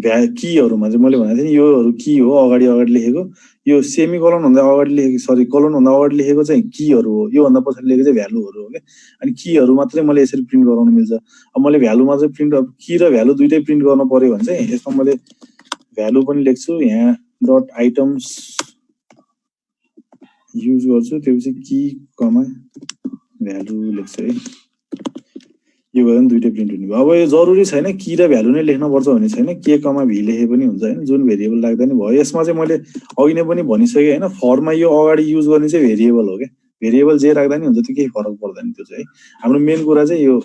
S1: कीहरूमा चाहिँ मैले भनेको थिएँ नि योहरू की हो, अगाडि लेखेको, यो सेमी कलनभन्दा अगाडि लेखेको, सरी कलनभन्दा अगाडि लेखेको चाहिँ कीहरू हो, योभन्दा पछाडि लेखेको चाहिँ भ्यालुहरू हो क्या। अनि कीहरू मात्रै मैले यसरी प्रिन्ट गराउनु मिल्छ। अब मैले भ्यालु मात्रै प्रिन्ट, की र भ्यालु दुइटै प्रिन्ट गर्नु पर्यो भने चाहिँ यसमा मैले भ्यालु पनि लेख्छु, यहाँ डट आइटम्स युज गर्छु, त्योपछि की कमा भ्यालु लेख्छु है। यो भयो भने दुइटै प्रिन्ट हुने भयो। अब यो जरुरी छैन की र भ्यालु नै लेख्नुपर्छ भन्ने छैन, के कमा भी लेखे पनि हुन्छ होइन, जुन भेरिएबल लाग्दा नि भयो। यसमा चाहिँ मैले अघि नै पनि भनिसकेँ होइन, फरमा यो अगाडि युज गर्ने चाहिँ भेरिएबल हो क्या। भेरिएबल जे राख्दा नि हुन्छ, त्यो केही फरक पर्दैन त्यो चाहिँ है। हाम्रो मेन कुरा चाहिँ यो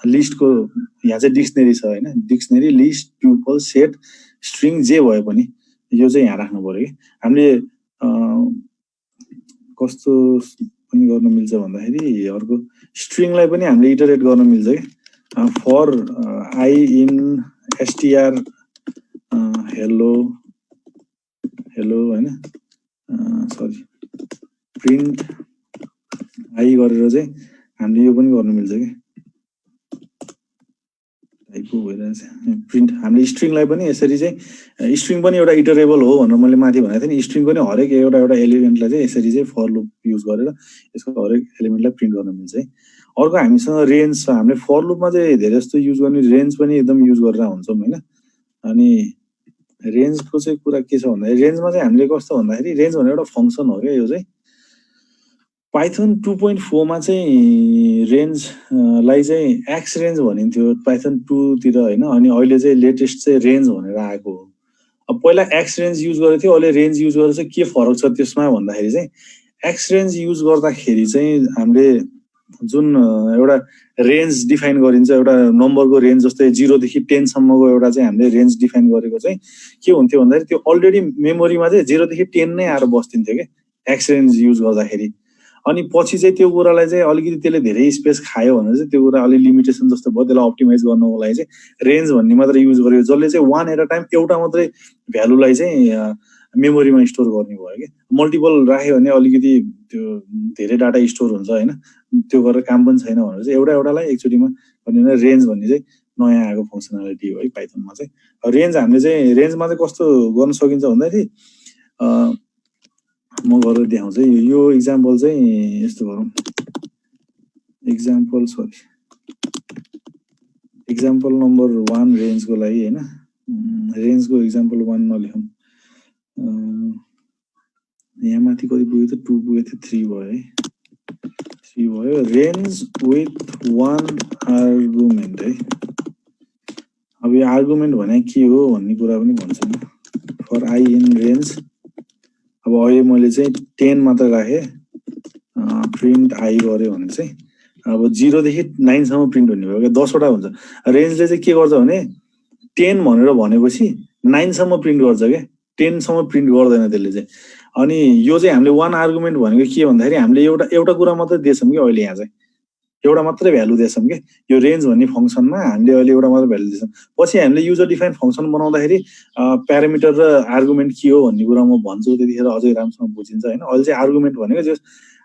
S1: लिस्टको यहाँ चाहिँ डिक्सनरी छ होइन, dictionary, list, tuple, set, string जे भए पनि यो चाहिँ यहाँ राख्नु पर्यो कि। हामीले कस्तो पनि गर्न मिल्छ भन्दाखेरि अर्को स्ट्रिङलाई पनि हामीले इटरेट गर्न मिल्छ कि। For i in STR hello होइन, सरी प्रिन्ट आई गरेर चाहिँ हामीले यो पनि गर्नु मिल्छ कि। टाइपो भइरहेछ प्रिन्ट। हामीले स्ट्रिङलाई पनि यसरी चाहिँ, स्ट्रिङ पनि एउटा इटरेबल हो भनेर मैले माथि भनेको थिएँ नि। स्ट्रिङ पनि हरेक एउटा एलिमेन्टलाई चाहिँ यसरी चाहिँ फर लुप युज गरेर यसको हरेक एलिमेन्टलाई प्रिन्ट गर्न मिल्छ है। अर्को हामीसँग रेन्ज छ। हामीले फर लुपमा चाहिँ धेरै जस्तो युज गर्ने रेन्ज पनि एकदम युज गरेर हुन्छौँ होइन। अनि रेन्जको चाहिँ कुरा के छ भन्दाखेरि रेन्जमा चाहिँ हामीले कस्तो भन्दाखेरि रेन्ज भनेको एउटा फङ्सन हो क्या यो चाहिँ पाइथन 2.4 मा चाहिँ रेन्ज लाई चाहिँ एक्स रेन्ज भनिन्थ्यो पाइथन 2 तिर हैन अनि अहिले चाहिँ लेटेस्ट चाहिँ रेन्ज भनेर आएको हो अब पहिला एक्स रेन्ज युज गरेको थियो अहिले रेन्ज युज गरेर चाहिँ के फरक छ त्यसमा भन्दाखेरि चाहिँ एक्स रेन्ज युज गर्दाखेरि चाहिँ हामीले जुन एउटा रेन्ज डिफाइन गरिन्छ एउटा नम्बरको रेन्ज जस्तै 0 देखि 10 सम्मको एउटा चाहिँ हामीले रेन्ज डिफाइन गरेको चाहिँ के हुन्थ्यो भन्दाखेरि त्यो अलरेडी मेमोरीमा चाहिँ 0 देखि 10 नै आएर बस्दिन्थ्यो के एक्स रेन्ज युज गर्दाखेरि अनि पछि चाहिँ त्यो कुरालाई चाहिँ अलिकति त्यसले धेरै स्पेस खायो भने चाहिँ त्यो कुरा अलि लिमिटेसन जस्तो भयो त्यसलाई अप्टिमाइज गर्नको लागि चाहिँ रेन्ज भन्ने मात्र युज गर्यो जसले चाहिँ वान एट अ टाइम एउटा मात्रै भ्यालुलाई चाहिँ मेमोरीमा स्टोर गर्ने भयो कि मल्टिपल राख्यो भने अलिकति त्यो धेरै डाटा स्टोर हुन्छ हैन त्यो गरेर काम पनि छैन भनेर चाहिँ एउटालाई एकचोटिमा भन्ने रेन्ज भन्ने चाहिँ नयाँ आएको फङ्सनालिटी हो है पाइथनमा चाहिँ रेन्ज हामीले चाहिँ रेन्जमा चाहिँ कस्तो गर्न सकिन्छ भन्दाखेरि म गरेर देखाउँछु यो इक्जाम्पल चाहिँ यस्तो गरौँ इक्जाम्पल नम्बर 1 रेन्जको लागि हैन रेन्जको इक्जाम्पल 1 नलेखौँ यहाँ माथि कति पुग्यो त 2 पुग्यो थियो 3 भयो है 3 भयो रेन्ज विथ 1 आर्गुमेन्ट है अब यो आर्गुमेन्ट भने के हो भन्ने कुरा पनि भन्छु म फर आई इन रेन्ज अब अहिले मैले चाहिँ 10 मात्र राखेँ प्रिन्ट आई गऱ्यो भने चाहिँ अब 0 देखि 9 सम्म प्रिन्ट हुने भयो क्या 10 वटा हुन्छ रेन्जले चाहिँ के गर्छ भने 10 भनेर भनेपछि 9 सम्म प्रिन्ट गर्छ क्या 10 सम्म प्रिन्ट गर्दैन त्यसले चाहिँ अनि यो चाहिँ हामीले 1 आर्गुमेन्ट भनेको के भन्दाखेरि हामीले एउटा कुरा मात्रै दिएछौँ कि अहिले यहाँ चाहिँ एउटा मात्रै भ्यालु दिएछौँ कि यो रेन्ज भन्ने फङ्सनमा हामीले अहिले एउटा मात्रै भ्यालु दिएछौँ पछि हामीले युजर डिफाइन फङ्सन बनाउँदाखेरि प्यारामिटर र आर्गुमेन्ट के हो भन्ने कुरा म भन्छु त्यतिखेर अझै राम्रोसँग बुझिन्छ हैन अहिले चाहिँ आर्गुमेन्ट भनेको जस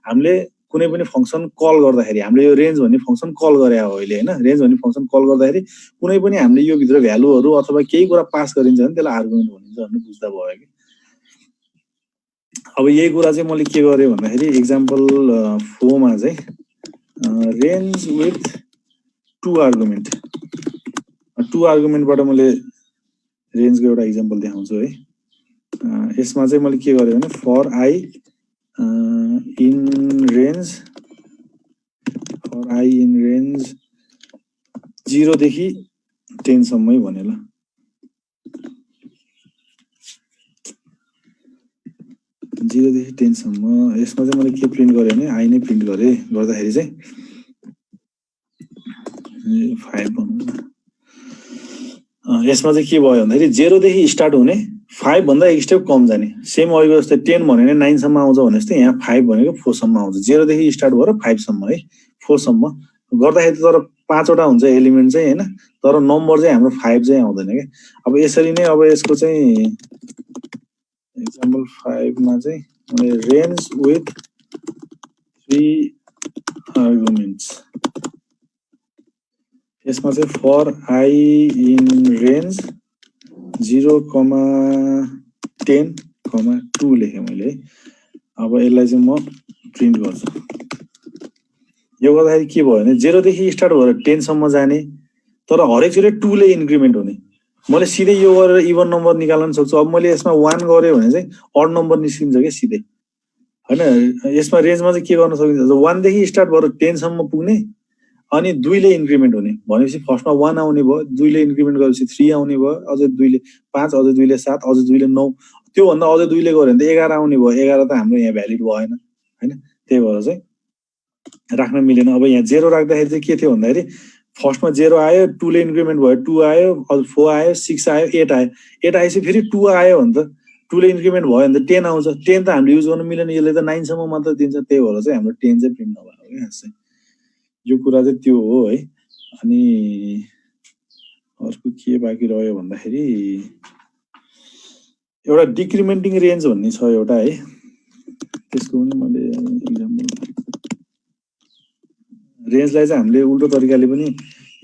S1: हामीले कुनै पनि फङ्सन कल गर्दाखेरि हामीले यो रेन्ज भन्ने फङ्सन कल गरे हो अहिले हैन रेन्ज भन्ने फङ्सन कल गर्दाखेरि कुनै पनि हामीले यो भित्र भ्यालुहरु अथवा केही कुरा पास गरिन्छ भने त्यसलाई आर्गुमेन्ट भनिन्छ भन्ने बुझ्दा भयो कि अब यही कुरा चाहिँ मैले के गरे भन्दाखेरि एक्जाम्पल 4 मा चाहिँ रेन्ज विथ 2 आर्गुमेन्ट 2 आर्गुमेन्टबाट मैले रेन्जको एउटा एक्जाम्पल देखाउँछु है यसमा चाहिँ मैले के गरे भने फर आई इन रेन्ज 0 देखि 10 सम्मै भने ल 0 देखि 10 सम्म यसमा चाहिँ मैले के प्रिन्ट गरे भने आई नै प्रिन्ट गरे गर्दाखेरि चाहिँ 5 भन्नु यसमा चाहिँ के भयो भन्दाखेरि 0 देखि स्टार्ट हुने 5 भन्दा एक स्टेप कम जाने सेम अहिलेको जस्तै 10 भन्यो भने 9 सम्म आउँछ भने जस्तै यहाँ 5 भनेको 4 सम्म आउँछ 0 देखि स्टार्ट भएर 5 सम्म है 4 सम्म गर्दाखेरि तर 5 वटा हुन्छ एलिमेन्ट चाहिँ हैन तर नम्बर चाहिँ हाम्रो 5 चाहिँ आउँदैन के अब यसरी नै अब यसको चाहिँ एक्जाम्पल 5 मा चाहिँ मैले रेन्ज विथ 3 आर्गुमेन्ट्स यसमा चाहिँ फर आई इन रेन्ज 0, 10, 2 लेखेँ मैले अब यसलाई चाहिँ म प्रिन्ट गर्छु यो गर्दाखेरि के भयो भने 0 देखि स्टार्ट भएर 10 सम्म जाने तर हरेकचोटि 2 ले इन्क्रिमेन्ट हुने मैले सिधै यो गरेर इभन नम्बर निकाल्न सक्छु अब मैले यसमा 1 गरे भने चाहिँ अड नम्बर निस्किन्छ के सिधै हैन यसमा रेन्जमा चाहिँ के गर्न सकिन्छ 1 देखि स्टार्ट भएर 10 सम्म पुग्ने अनि 2 ले इन्क्रिमेन्ट हुने भनेपछि फर्स्टमा 1 आउने भयो 2 ले इन्क्रिमेन्ट गरेपछि 3 आउने भयो अझै 2 ले 5 अझै 2 ले 7 अझै 2 ले 9 त्यो भन्दा अझै 2 ले गरे भने त 11 आउने भयो 11 त हाम्रो यहाँ भ्यालिड भएन हैन त्यही भएर चाहिँ राख्न मिलेन अब यहाँ 0 राख्दाखेरि चाहिँ के थियो भन्दाखेरि फर्स्टमा 0 आयो 2 ले इन्क्रिमेन्ट भयो 2 आयो अझ 4 आयो 6 आयो 8 आयो 8 आएपछि फेरि 2 आयो भने त 2 ले इन्क्रिमेन्ट भयो भने त 10 आउँछ 10 त हामीले युज गर्न मिलेन यसले त 9 सम्म मात्र दिन्छ त्यही भएर चाहिँ हाम्रो 10 चाहिँ प्रिन्ट नभएको के खासै यो कुरा चाहिँ त्यो हो है अनि अर्को के बाँकी रह्यो भन्दाखेरि एउटा डिक्रिमेन्टिङ रेन्ज भन्ने छ एउटा है त्यसको पनि मैले एक्जाम्पल रेन्जलाई चाहिँ हामीले उल्टो तरिकाले पनि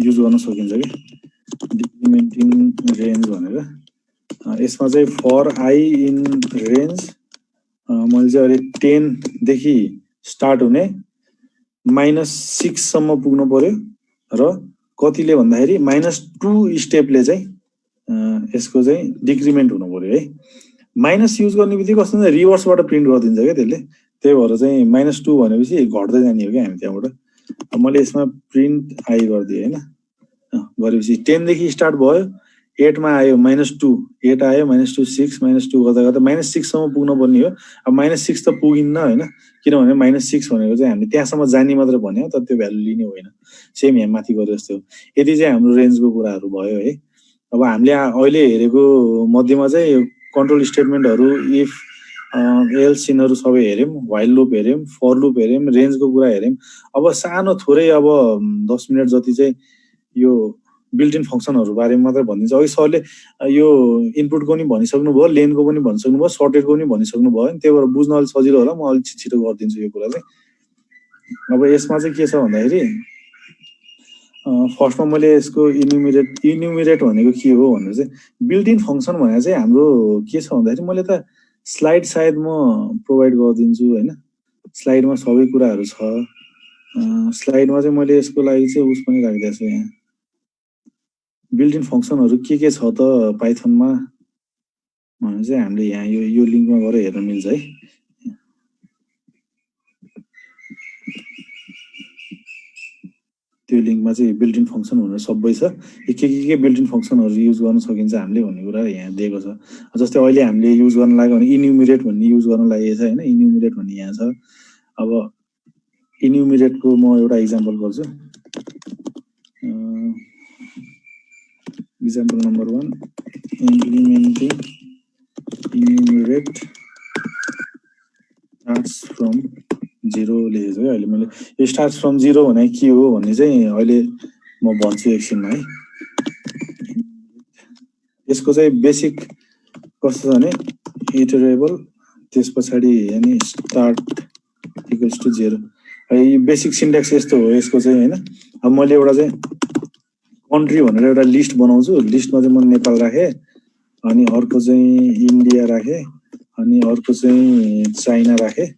S1: युज गर्न सकिन्छ के डिक्रिमेन्टिङ रेन्ज भनेर यसमा चाहिँ फर आई इन रेन्ज मैले चाहिँ अहिले 10 देखि स्टार्ट हुने -6 सम्म पुग्नु पर्यो र कतिले भन्दाखेरि -2 स्टेपले चाहिँ यसको चाहिँ डिक्रिमेन्ट हुनु पर्यो है। माइनस युज गर्ने बित्तिकै कस्तो हुन्छ रिभर्सबाट प्रिन्ट गरिदिन्छ क्या त्यसले, त्यही भएर चाहिँ -2 भनेपछि घट्दै जाने हो क्या हामी त्यहाँबाट। अब मैले यसमा प्रिन्ट आई गरिदिएँ होइन, गरेपछि 10 देखि स्टार्ट भयो, 8 मा आयो -2, 8 आयो -2, 6 -2 गर्दा गर्दा -6 सम्म पुग्न पर्ने हो। अब -6 त पुगिन्न होइन, किनभने -6 भनेको चाहिँ हामीले त्यहाँसम्म जाने मात्रै भन्यो, तर त्यो भ्यालु लिने होइन। सेम यहाँ माथि गरे जस्तो। यति चाहिँ हाम्रो रेन्जको कुराहरू भयो है। अब हामीले अहिले हेरेको मध्येमा चाहिँ कन्ट्रोल स्टेटमेन्टहरू, इफ, एल्स यिनीहरू सबै हेऱ्यौँ, व्हाइल लुप हेऱ्यौँ, फर लुप हेऱ्यौँ, रेन्जको कुरा हेऱ्यौँ। अब सानो थोरै अब 10 मिनट जति चाहिँ यो बिल्ट इन फङ्सनहरू बारेमा मात्रै भनिदिन्छ। अघि सरले यो इनपुटको पनि भनिसक्नुभयो, लेनको पनि भनिसक्नुभयो, सर्टेडको पनि भनिसक्नुभयो, त्यही भएर बुझ्न अलिक सजिलो होला। म अलिक छिटो गरिदिन्छु यो कुरा चाहिँ। अब यसमा चाहिँ के छ भन्दाखेरि फर्स्टमा मैले यसको इन्युमिरेट भनेको के हो भनेर चाहिँ बिल्ट इन फङ्सन भनेर चाहिँ हाम्रो के छ भन्दाखेरि मैले त स्लाइड सायद म प्रोभाइड गरिदिन्छु होइन, स्लाइडमा सबै कुराहरू छ। स्लाइडमा चाहिँ मैले यसको लागि चाहिँ उस पनि राखिदिएको छु यहाँ, बिल्ट इन फङ्सनहरू के छ त पाइथनमा भने चाहिँ हामीले यहाँ यो लिङ्कमा गएर हेर्न मिल्छ है। त्यो लिङ्कमा चाहिँ बिल्ट इन फङ्सन भनेर सबै छ, के बिल्ट इन फङ्सनहरू युज गर्न सकिन्छ हामीले भन्ने कुरा यहाँ दिएको छ। जस्तै अहिले हामीले युज गर्न लाग्यो भने इन्युमिरेट भन्ने युज गर्न लागेको छ होइन, इन्युमिरेट भन्ने यहाँ छ। अब इन्युमिरेटको म एउटा इक्जाम्पल गर्छु। Example number 1, implementing enumerate starts from 0 लेखेको छु है अहिले मैले। यो स्टार्ट्स फ्रम 0 भने के हो भन्ने चाहिँ अहिले म भन्छु एकछिनमा है। यसको चाहिँ बेसिक कस्तो छ भने इटरेबल, त्यस पछाडि यानि स्टार्ट इक्वल्स टु 0। यो बेसिक सिन्ट्याक्स यस्तो हो यसको चाहिँ होइन। अब मैले एउटा चाहिँ कन्ट्री भनेर एउटा लिस्ट बनाउँछु, लिस्टमा चाहिँ म नेपाल राखेँ, अनि अर्को चाहिँ इन्डिया राखेँ, अनि अर्को चाहिँ चाइना राखेँ।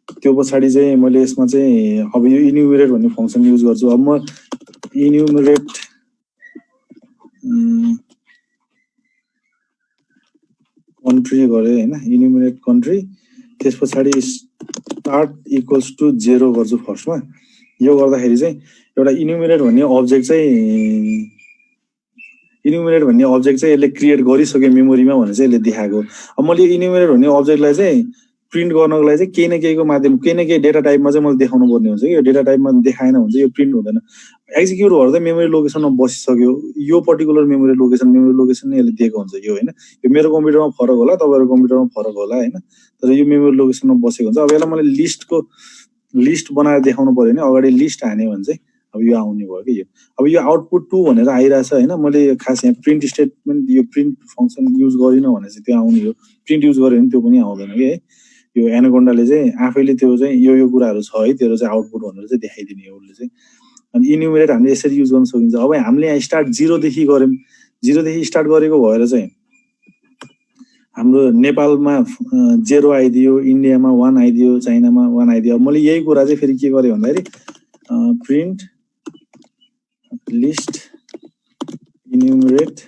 S1: त्यो पछाडि चाहिँ मैले यसमा चाहिँ अब यो इन्युमिरेट भन्ने फङ्सन युज गर्छु। अब म इन्युमिरेट कन्ट्री गरेँ होइन, इन्युमिरेट कन्ट्री, त्यस पछाडि स्टार्ट इक्वल्स टु 0 गर्छु फर्स्टमा। यो गर्दाखेरि चाहिँ एउटा इन्युमिरेट भन्ने अब्जेक्ट चाहिँ यसले क्रिएट गरिसक्यो मेमोरीमा भनेर चाहिँ यसले देखाएको। अब मैले इन्युमिरेट भन्ने अब्जेक्टलाई चाहिँ प्रिन्ट गर्नको लागि चाहिँ केही न केहीको माध्यम, केही न केही डेटा टाइपमा चाहिँ मैले देखाउनु पर्ने हुन्छ कि यो डेटा टाइपमा देखाएन भने चाहिँ यो प्रिन्ट हुँदैन। एक्जिक्युट भएर चाहिँ मेमोरी लोकेसनमा बसिसक्यो, यो पर्टिकुलर मेमोरी लोकेसन नै यसले दिएको हुन्छ यो होइन। यो मेरो कम्प्युटरमा फरक होला, तपाईँहरूको कम्प्युटरमा फरक होला होइन, तर यो मेमोरी लोकेसनमा बसेको हुन्छ। अब यसलाई मैले लिस्ट बनाएर देखाउनु पर्यो भने अगाडि लिस्ट हाने भने चाहिँ अब यो आउने भयो कि यो। अब यो आउटपुट 2 भनेर आइरहेछ होइन, मैले खास यहाँ प्रिन्ट स्टेटमेन्ट यो प्रिन्ट फङ्सन युज गरिनँ भने चाहिँ त्यो आउने हो, प्रिन्ट युज गऱ्यो भने त्यो पनि आउँदैन कि है। यो एनाकोन्डाले चाहिँ आफैले त्यो चाहिँ यो कुराहरू छ है, त्यो चाहिँ आउटपुट भनेर चाहिँ देखाइदिने हो उसले चाहिँ। अनि इन्युमिरेट हामीले यसरी युज गर्न सकिन्छ। अब हामीले यहाँ स्टार्ट 0 देखि गऱ्यौँ, 0 देखि स्टार्ट गरेको भएर चाहिँ हाम्रो नेपालमा 0 आइदियो, इन्डियामा 1 आइदियो, चाइनामा 1 आइदियो। अब मैले यही कुरा चाहिँ फेरि के गरेँ भन्दाखेरि प्रिन्ट लिस्ट इन्युमिरेट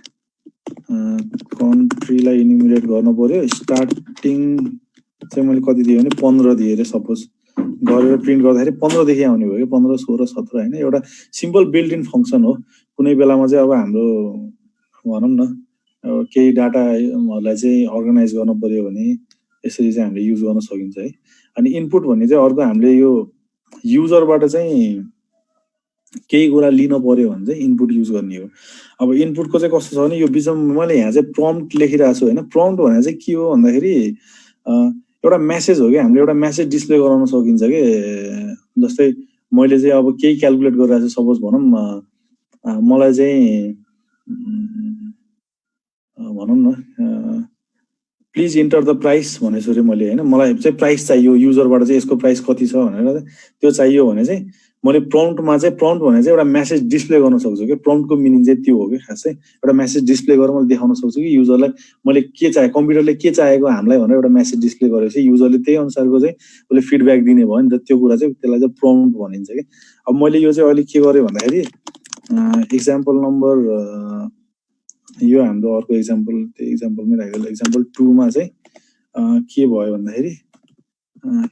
S1: कन्ट्रीलाई इन्युमिरेट गर्नु पर्यो। स्टार्टिङ चाहिँ मैले कति दिएँ भने 15 दिएँ अरे सपोज, गरेर प्रिन्ट गर्दाखेरि 15 देखि आउने भयो कि 15, 16, 17 होइन। एउटा सिम्पल बिल्ट इन फङ्सन हो। कुनै बेलामा चाहिँ अब हाम्रो भनौँ न केही डाटाहरूलाई चाहिँ अर्गनाइज गर्नु पर्यो भने यसरी चाहिँ हामीले युज गर्न सकिन्छ है। अनि इनपुट भन्ने चाहिँ अर्को हामीले यो युजरबाट चाहिँ केही कुरा लिन पर्यो भने चाहिँ इनपुट युज गर्ने हो। अब इनपुटको चाहिँ कस्तो छ भने यो बिचमा मैले यहाँ चाहिँ प्रम्प्ट लेखिरहेको छु होइन। प्रम्प्ट भनेर चाहिँ के हो भन्दाखेरि एउटा मेसेज हो कि हामीले एउटा मेसेज डिस्प्ले गराउन सकिन्छ कि। जस्तै मैले चाहिँ अब केही क्यालकुलेट गरिरहेको छु, सपोज भनौँ मलाई चाहिँ भनौँ न प्लिज इन्टर द प्राइस भनेछु अरे मैले होइन, मलाई चाहिँ प्राइस चाहियो युजरबाट चाहिँ यसको प्राइस कति छ भनेर त्यो चाहियो भने चाहिँ मैले प्रम्प्टमा चाहिँ प्रम्प्ट भने चाहिँ एउटा मेसेज डिस्प्ले गर्न सक्छु कि। प्रम्प्टको मिनिङ चाहिँ त्यो हो कि खास चाहिँ एउटा मेसेज डिस्प्ले गरेर मैले देखाउन सक्छु कि युजरलाई मैले के चाहे, कम्प्युटरले के चाहेको हामीलाई भनेर एउटा मेसेज डिस्प्ले गरेपछि युजरले त्यही अनुसारको चाहिँ उसले फिडब्याक दिने भयो नि त। त्यो कुरा चाहिँ त्यसलाई चाहिँ प्रम्प्ट भनिन्छ कि। अब मैले यो चाहिँ अहिले के गरेँ भन्दाखेरि इक्जाम्पल नम्बर यो हाम्रो अर्को एक्जाम्पल, त्यो एक्जाम्पलमै राख्दै एक्जाम्पल 2 मा चाहिँ के भयो भन्दाखेरि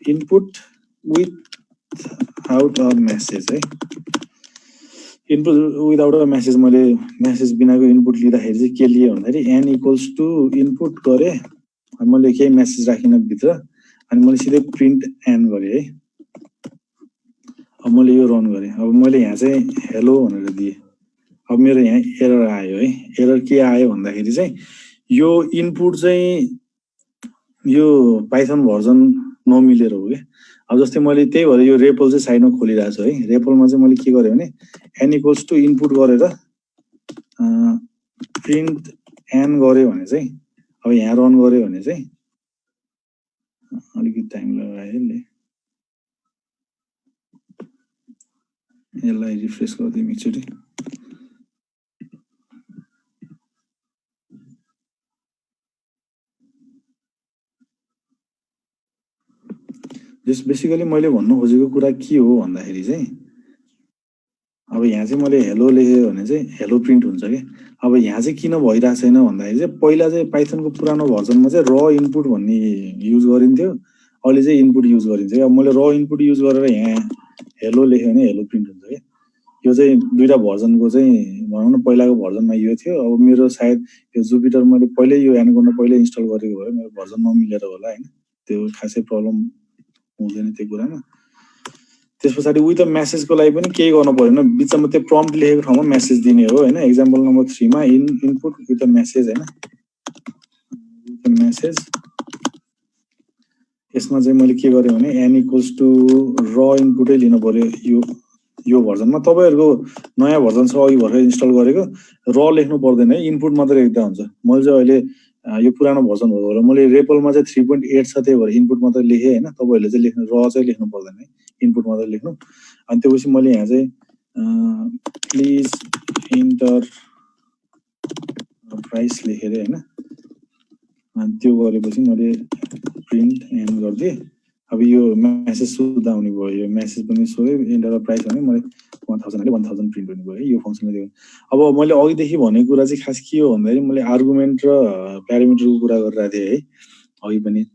S1: इनपुट विथआउट अ मेसेज है, इनपुट विदाउट अ मेसेज मैले मेसेज बिनाको इनपुट लिँदाखेरि चाहिँ के लिए भन्दाखेरि n इक्वल्स टु इनपुट गरेँ, मैले केही मेसेज राखिनँ भित्र, अनि मैले सिधै प्रिन्ट n गरेँ है। अब मैले यो रन गरेँ, अब मैले यहाँ चाहिँ हेलो भनेर दिएँ, अब मेरो यहाँ एरर आयो है। एरर के आयो भन्दाखेरि चाहिँ यो इनपुट चाहिँ यो पाइथन भर्जन नमिलेर हो क्या। अब जस्तै मैले त्यही भएर यो रेपल चाहिँ साइडमा खोलिरहेको छु है। रेपलमा चाहिँ मैले के गरेँ भने n इक्वल्स टु इनपुट गरेर प्रिन्ट n गऱ्यो भने चाहिँ अब यहाँ रन गऱ्यो भने चाहिँ अलिकति टाइम लगायो यसले, यसलाई रिफ्रेस गरिदिउँ एकचोटि। जस बेसिकली मैले भन्नु खोजेको कुरा के हो भन्दाखेरि चाहिँ अब यहाँ चाहिँ मैले हेलो लेखेँ भने चाहिँ हेलो प्रिन्ट हुन्छ क्या। अब यहाँ चाहिँ किन भइरहेको छैन भन्दाखेरि चाहिँ पहिला चाहिँ पाइथनको पुरानो भर्जनमा चाहिँ र इनपुट भन्ने युज गरिन्थ्यो, अहिले चाहिँ इनपुट युज गरिन्छ क्या। अब मैले र इनपुट युज गरेर यहाँ हेलो लेखेँ भने हेलो प्रिन्ट हुन्छ क्या। यो चाहिँ दुईवटा भर्जनको चाहिँ भनौँ न, पहिलाको भर्जनमा यो थियो। अब मेरो सायद यो जुपिटर मैले पहिल्यै यो एनाकोन्डा पहिल्यै इन्स्टल गरेको भए मेरो भर्जन नमिलेर होला होइन, त्यो खासै प्रब्लम हुँदैन त्यो कुरामा। त्यस पछाडि विथ मेसेजको लागि पनि केही गर्नु परेन, बिचमा त्यो प्रम्प्ट लेखेको ठाउँमा मेसेज दिने हो होइन। एक्जाम्पल नम्बर 3 मा इनपुट विथ मेसेज होइन, विथ मेसेज। यसमा चाहिँ मैले के गरेँ भने n इक्वल्स टु र इनपुटै लिनु पर्यो यो भर्जनमा। तपाईँहरूको नयाँ भर्जन छ अघि भर्खर इन्स्टल गरेको, र लेख्नु पर्दैन है, इनपुट मात्रै लेख्दा हुन्छ। मैले चाहिँ अहिले यो पुरानो भर्जन हो र मैले रेपलमा चाहिँ 3.8 छ, त्यही भएर इनपुट मात्रै लेखेँ होइन। तपाईँहरूले चाहिँ लेख्नु र चाहिँ लेख्नु पर्दैन है, इनपुट मात्रै लेख्नु। अनि त्यसपछि मैले यहाँ चाहिँ प्लिज इन्टर प्राइस लेखेर होइन, अनि त्यो गरेपछि मैले प्रिन्ट एन गरिदिएँ। अब यो मेसेज सुधा हुने भयो, यो मेसेज पनि सोधेँ इन्टर प्राइस भने मैले 1000 हालेँ, 1000 प्रिन्ट हुने भयो यो फङ्सनले दियो। अब मैले अघिदेखि भनेको कुरा चाहिँ खास के हो भन्दाखेरि मैले आर्गुमेन्ट र प्यारामिटरको कुरा गरिरहेको थिएँ है अघि पनि।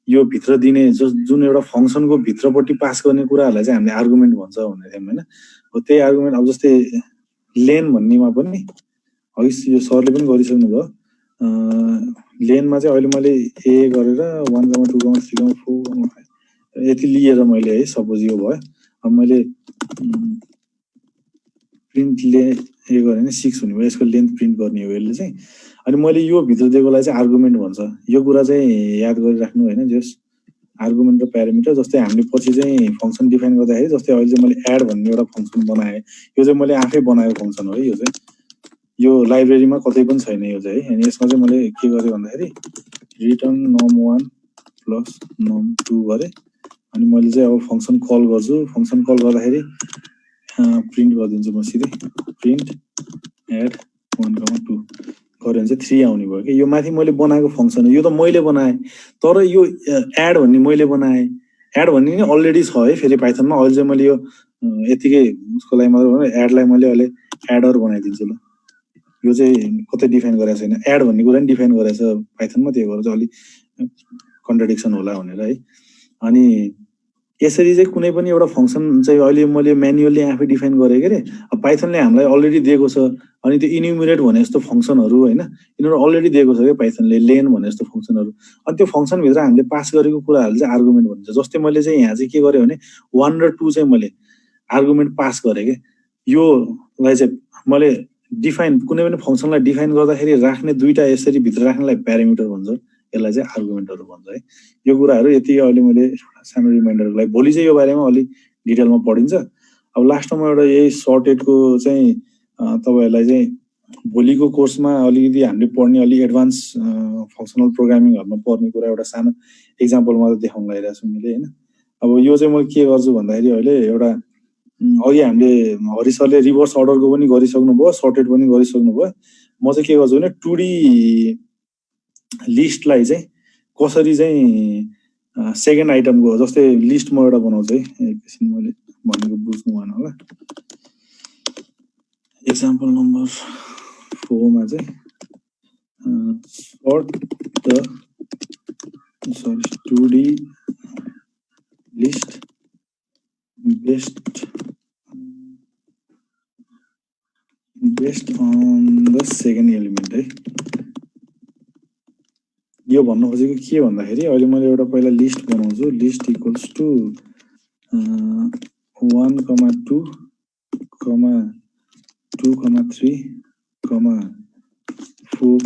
S1: यो भित्र दिने जुन एउटा फङ्सनको भित्रपट्टि पास गर्ने कुराहरूलाई चाहिँ हामीले आर्गुमेन्ट भन्छ भनेको थियौँ होइन। हो त्यही आर्गुमेन्ट अब जस्तै लेन भन्नेमा पनि अघि यो सरले पनि गरिसक्नु भयो। लेनमा चाहिँ अहिले मैले ए गरेर 1, 2, 3, 4 यति लिएर मैले है, सपोज यो भयो। अब मैले प्रिन्ट ए गरेँ भने 6 हुने भयो, यसको लेन्थ प्रिन्ट गर्ने हो यसले चाहिँ। अनि मैले यो भित्र दिएकोलाई चाहिँ आर्गुमेन्ट भन्छ। यो कुरा चाहिँ याद गरिराख्नु होइन, जस आर्गुमेन्ट र प्यारामिटर। जस्तै हामीले पछि चाहिँ फङ्सन डिफाइन गर्दाखेरि, जस्तै अहिले चाहिँ मैले एड भन्ने एउटा फङ्सन बनाएँ, यो चाहिँ मैले आफै बनाएको फङ्सन हो है। यो चाहिँ यो लाइब्रेरीमा कतै पनि छैन यो चाहिँ है। अनि यसमा चाहिँ मैले के गरेँ भन्दाखेरि रिटर्न num1 प्लस num2 गरेँ। अनि मैले चाहिँ अब फङ्सन कल गर्छु, फङ्सन कल गर्दाखेरि प्रिन्ट गरिदिन्छु म सिधै प्रिन्ट एड 1, 2 गऱ्यो भने चाहिँ 3 आउने भयो कि। यो माथि मैले बनाएको फङ्सन हो, यो त मैले बनाएँ, तर यो एड भन्ने मैले बनाएँ। एड भन्ने नि अलरेडी छ है फेरि पाइथनमा। अहिले चाहिँ मैले यो यतिकै उसको लागि मात्रै एडलाई मैले अहिले एडर बनाइदिन्छु ल। यो चाहिँ कतै डिफाइन गरेको छैन, एड भन्ने कुरा नि डिफाइन गरेको छ पाइथनमा, त्यही भएर चाहिँ अलिक कन्ट्राडिक्सन होला भनेर है। अनि यसरी चाहिँ कुनै पनि एउटा फङ्सन चाहिँ अहिले मैले म्यानुअली आफै डिफाइन गरेँ के अरे। अब पाइथनले हामीलाई अलरेडी दिएको छ, अनि त्यो इन्युमिरेट भने जस्तो फङ्सनहरू होइन, यिनीहरू अलरेडी दिएको छ क्या पाइथनले, लेन भने जस्तो फङ्सनहरू। अनि त्यो फङ्सनभित्र हामीले पास गरेको कुराहरू चाहिँ आर्गुमेन्ट भन्छ। जस्तै मैले चाहिँ यहाँ चाहिँ के गरेँ भने 1 र 2 चाहिँ मैले आर्गुमेन्ट पास गरेँ क्या। योलाई चाहिँ मैले डिफाइन कुनै पनि फङ्सनलाई डिफाइन गर्दाखेरि राख्ने दुईवटा यसरी भित्र राख्नेलाई प्यारामिटर भन्छ, यसलाई चाहिँ आर्गुमेन्टहरू भन्छ है। यो कुराहरू यति अहिले मैले सानो रिमाइन्डरको लागि, भोलि चाहिँ यो बारेमा अलिक डिटेलमा पढिन्छ। अब लास्टमा एउटा यही सर्टेडको चाहिँ तपाईँहरूलाई चाहिँ भोलिको कोर्समा अलिकति हामीले पढ्ने अलिक एडभान्स फङ्सनल प्रोग्रामिङहरूमा पर्ने कुरा एउटा सानो इक्जाम्पल मात्रै देखाउन लागिरहेको छु मैले होइन। अब यो चाहिँ म के गर्छु भन्दाखेरि अहिले एउटा अघि हामीले हरि सरले रिभर्स अर्डरको पनि गरिसक्नु भयो, सर्टेड पनि गरिसक्नु भयो। म चाहिँ के गर्छु भने 2D लिस्टलाई चाहिँ कसरी चाहिँ सेकेन्ड आइटमको जस्तै लिस्ट म एउटा बनाउँछु है। एकछिन मैले भनेको बुझ्नु भएन होला। एक्जाम्पल नम्बर 4 मा चाहिँ sort the 2D list based on the second element है। यो भन्नु खोजेको के भन्दाखेरि अहिले मैले एउटा पहिला लिस्ट बनाउँछु, लिस्ट इक्वल्स टु 1, 2, 2, 3, 4,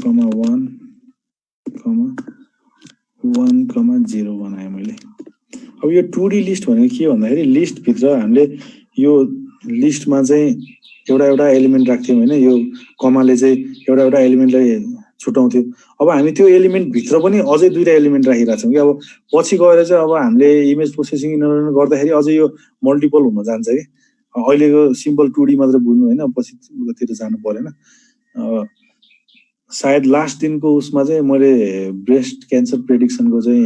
S1: 1, 1, 0 बनाएँ मैले। अब यो 2D लिस्ट भनेको के भन्दाखेरि लिस्ट भित्र हामीले यो लिस्टमा चाहिँ एउटा एलिमेन्ट राख्थ्यौं हैन, यो कमाले चाहिँ एउटा एलिमेन्टलाई छुटाउँथ्यो। अब हामी त्यो एलिमेन्ट भित्र पनि अझै दुईटा एलिमेन्ट राखिरहेका छौं कि अब पछि गएर चाहिँ अब हामीले इमेज प्रोसेसिङ गर्दाखेरि अझै यो मल्टिपल हुन जान्छ कि। अहिलेको सिम्पल 2D मात्र बुझ्नु हैन, पछि उतातिर जानु पर्दैन। सायद लास्ट दिनको उसमा चाहिँ मैले ब्रेस्ट क्यान्सर प्रेडिक्सनको चाहिँ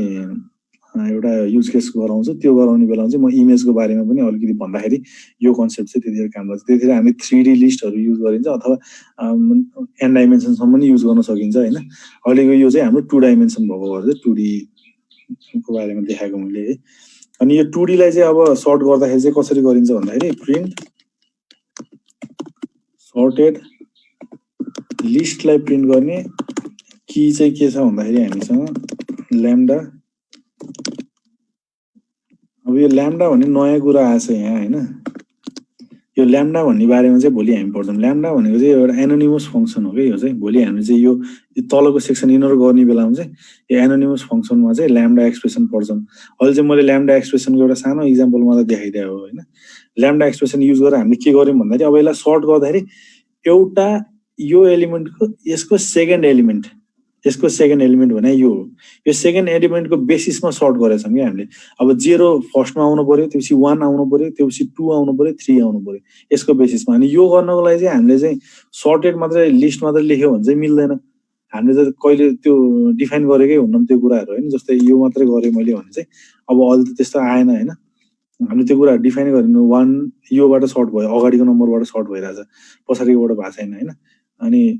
S1: एउटा युज केस गराउँछु, त्यो गराउने बेलामा चाहिँ म इमेजको बारेमा पनि अलिकति भन्दाखेरि यो कन्सेप्ट चाहिँ त्यतिखेर काम गर्छ। त्यतिखेर हामी 3D लिस्टहरू युज गरिन्छ अथवा n डाइमेन्सनसम्म पनि युज गर्न सकिन्छ हैन। अहिलेको यो चाहिँ हाम्रो 2 डाइमेन्सन भएको भएर चाहिँ 2D को बारेमा देखाएको मैले है। अनि यो 2D लाई चाहिँ अब सर्ट गर्दाखेरि चाहिँ कसरी गरिन्छ भन्दाखेरि प्रिन्ट सर्टेड लिस्टलाई प्रिन्ट गर्ने की चाहिँ के छ भन्दाखेरि हामीसँग ल्याम्डा। अब यो ल्याम्डा भन्ने नयाँ कुरा आछ यहाँ हैन। यो ल्याम्डा भन्ने बारेमा चाहिँ भोलि हामी पढ्छौं। ल्याम्डा भनेको चाहिँ एउटा एनोनिमस फंक्सन हो के। यो चाहिँ भोलि हामीले चाहिँ यो तलको सेक्सन इनर गर्ने बेलामा चाहिँ यो एनोनिमस फंक्सनमा चाहिँ ल्याम्डा एक्सप्रेसन पढ्छौं। अहिले चाहिँ मैले ल्याम्डा एक्सप्रेसनको एउटा सानो एक्जाम्पल मात्र देखाइदिएको हो हैन। ल्याम्डा एक्सप्रेसन युज गरेर हामीले के गर्यौं भन्दाखेरि अब यसलाई सर्ट गर्दाखेरि एउटा यो एलिमेन्टको यसको सेकेन्ड एलिमेन्ट भने यो हो। यो सेकेन्ड एलिमेन्टको बेसिसमा सर्ट गरेछौं कि हामीले। अब 0 फर्स्टमा आउनु पर्यो, त्यसपछि 1 आउनु पर्यो, त्यसपछि 2 आउनु पर्यो, 3 आउनु पर्यो, यसको बेसिसमा। अनि यो गर्नको लागि चाहिँ हामीले चाहिँ सर्टेड मात्रै लिस्ट मात्रै लेख्यो भने चाहिँ मिल्दैन। हामीले त कहिले त्यो डिफाइन गरेकै हुन्न त्यो कुराहरु हैन। जस्तै यो मात्रै गरे मैले भने चाहिँ अब अहिले त त्यस्तो आएन हैन। हामीले त्यो कुरा डिफाइन गरिनु 1 योबाट सर्ट भयो, अगाडिको नम्बरबाट सर्ट भइराछ, पछाडिकोबाट भएको छैन हैन। अनि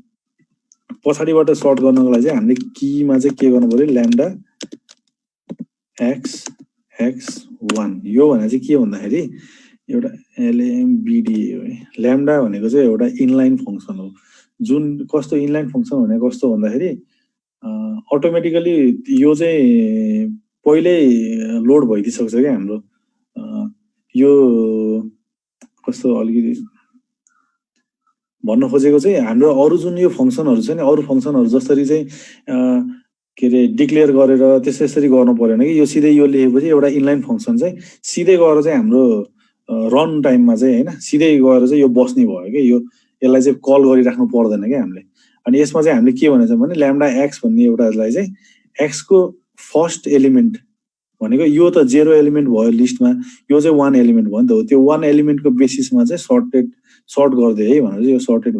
S1: पछाडिबाट सर्ट गर्नको लागि चाहिँ हामीले कीमा चाहिँ के गर्नु पर्यो, ल्याम्डा x1। यो भने चाहिँ के भन्दाखेरि एउटा LMBD हो है। ल्याम्डा भनेको चाहिँ एउटा इनलाइन फंक्सन हो। जुन कस्तो इनलाइन फंक्सन भनेको कस्तो भन्दाखेरि अटोमेटिकली यो चाहिँ पहिल्यै लोड भइदिसक्छ के हाम्रो। यो कस्तो अलिकति भन्न खोजेको चाहिँ हाम्रो अरु जुन यो फंक्सनहरु छ नि, अरु फंक्सनहरु जसरी चाहिँ के रे डिक्लेयर गरेर त्यसरी गर्नु पर्दैन कि। यो सिधै यो लेखेपछि एउटा इनलाइन फंक्सन चाहिँ सिधै गएर चाहिँ हाम्रो रन टाइममा चाहिँ हैन, सिधै गएर चाहिँ यो बस्ने भयो के। यो यसलाई चाहिँ कल गरिराख्नु पर्दैन के हामीले। अनि यसमा चाहिँ हामीले के भनेछ भने ल्याम्डा x भन्ने एउटालाई चाहिँ x को फर्स्ट एलिमेन्ट भनेको यो त 0 एलिमेन्ट भयो लिस्टमा, यो चाहिँ 1 एलिमेन्ट भयो नि त। त्यो 1 एलिमेन्टको बेसिसमा चाहिँ सर्ट गर्दै है भनेर यो सर्टेड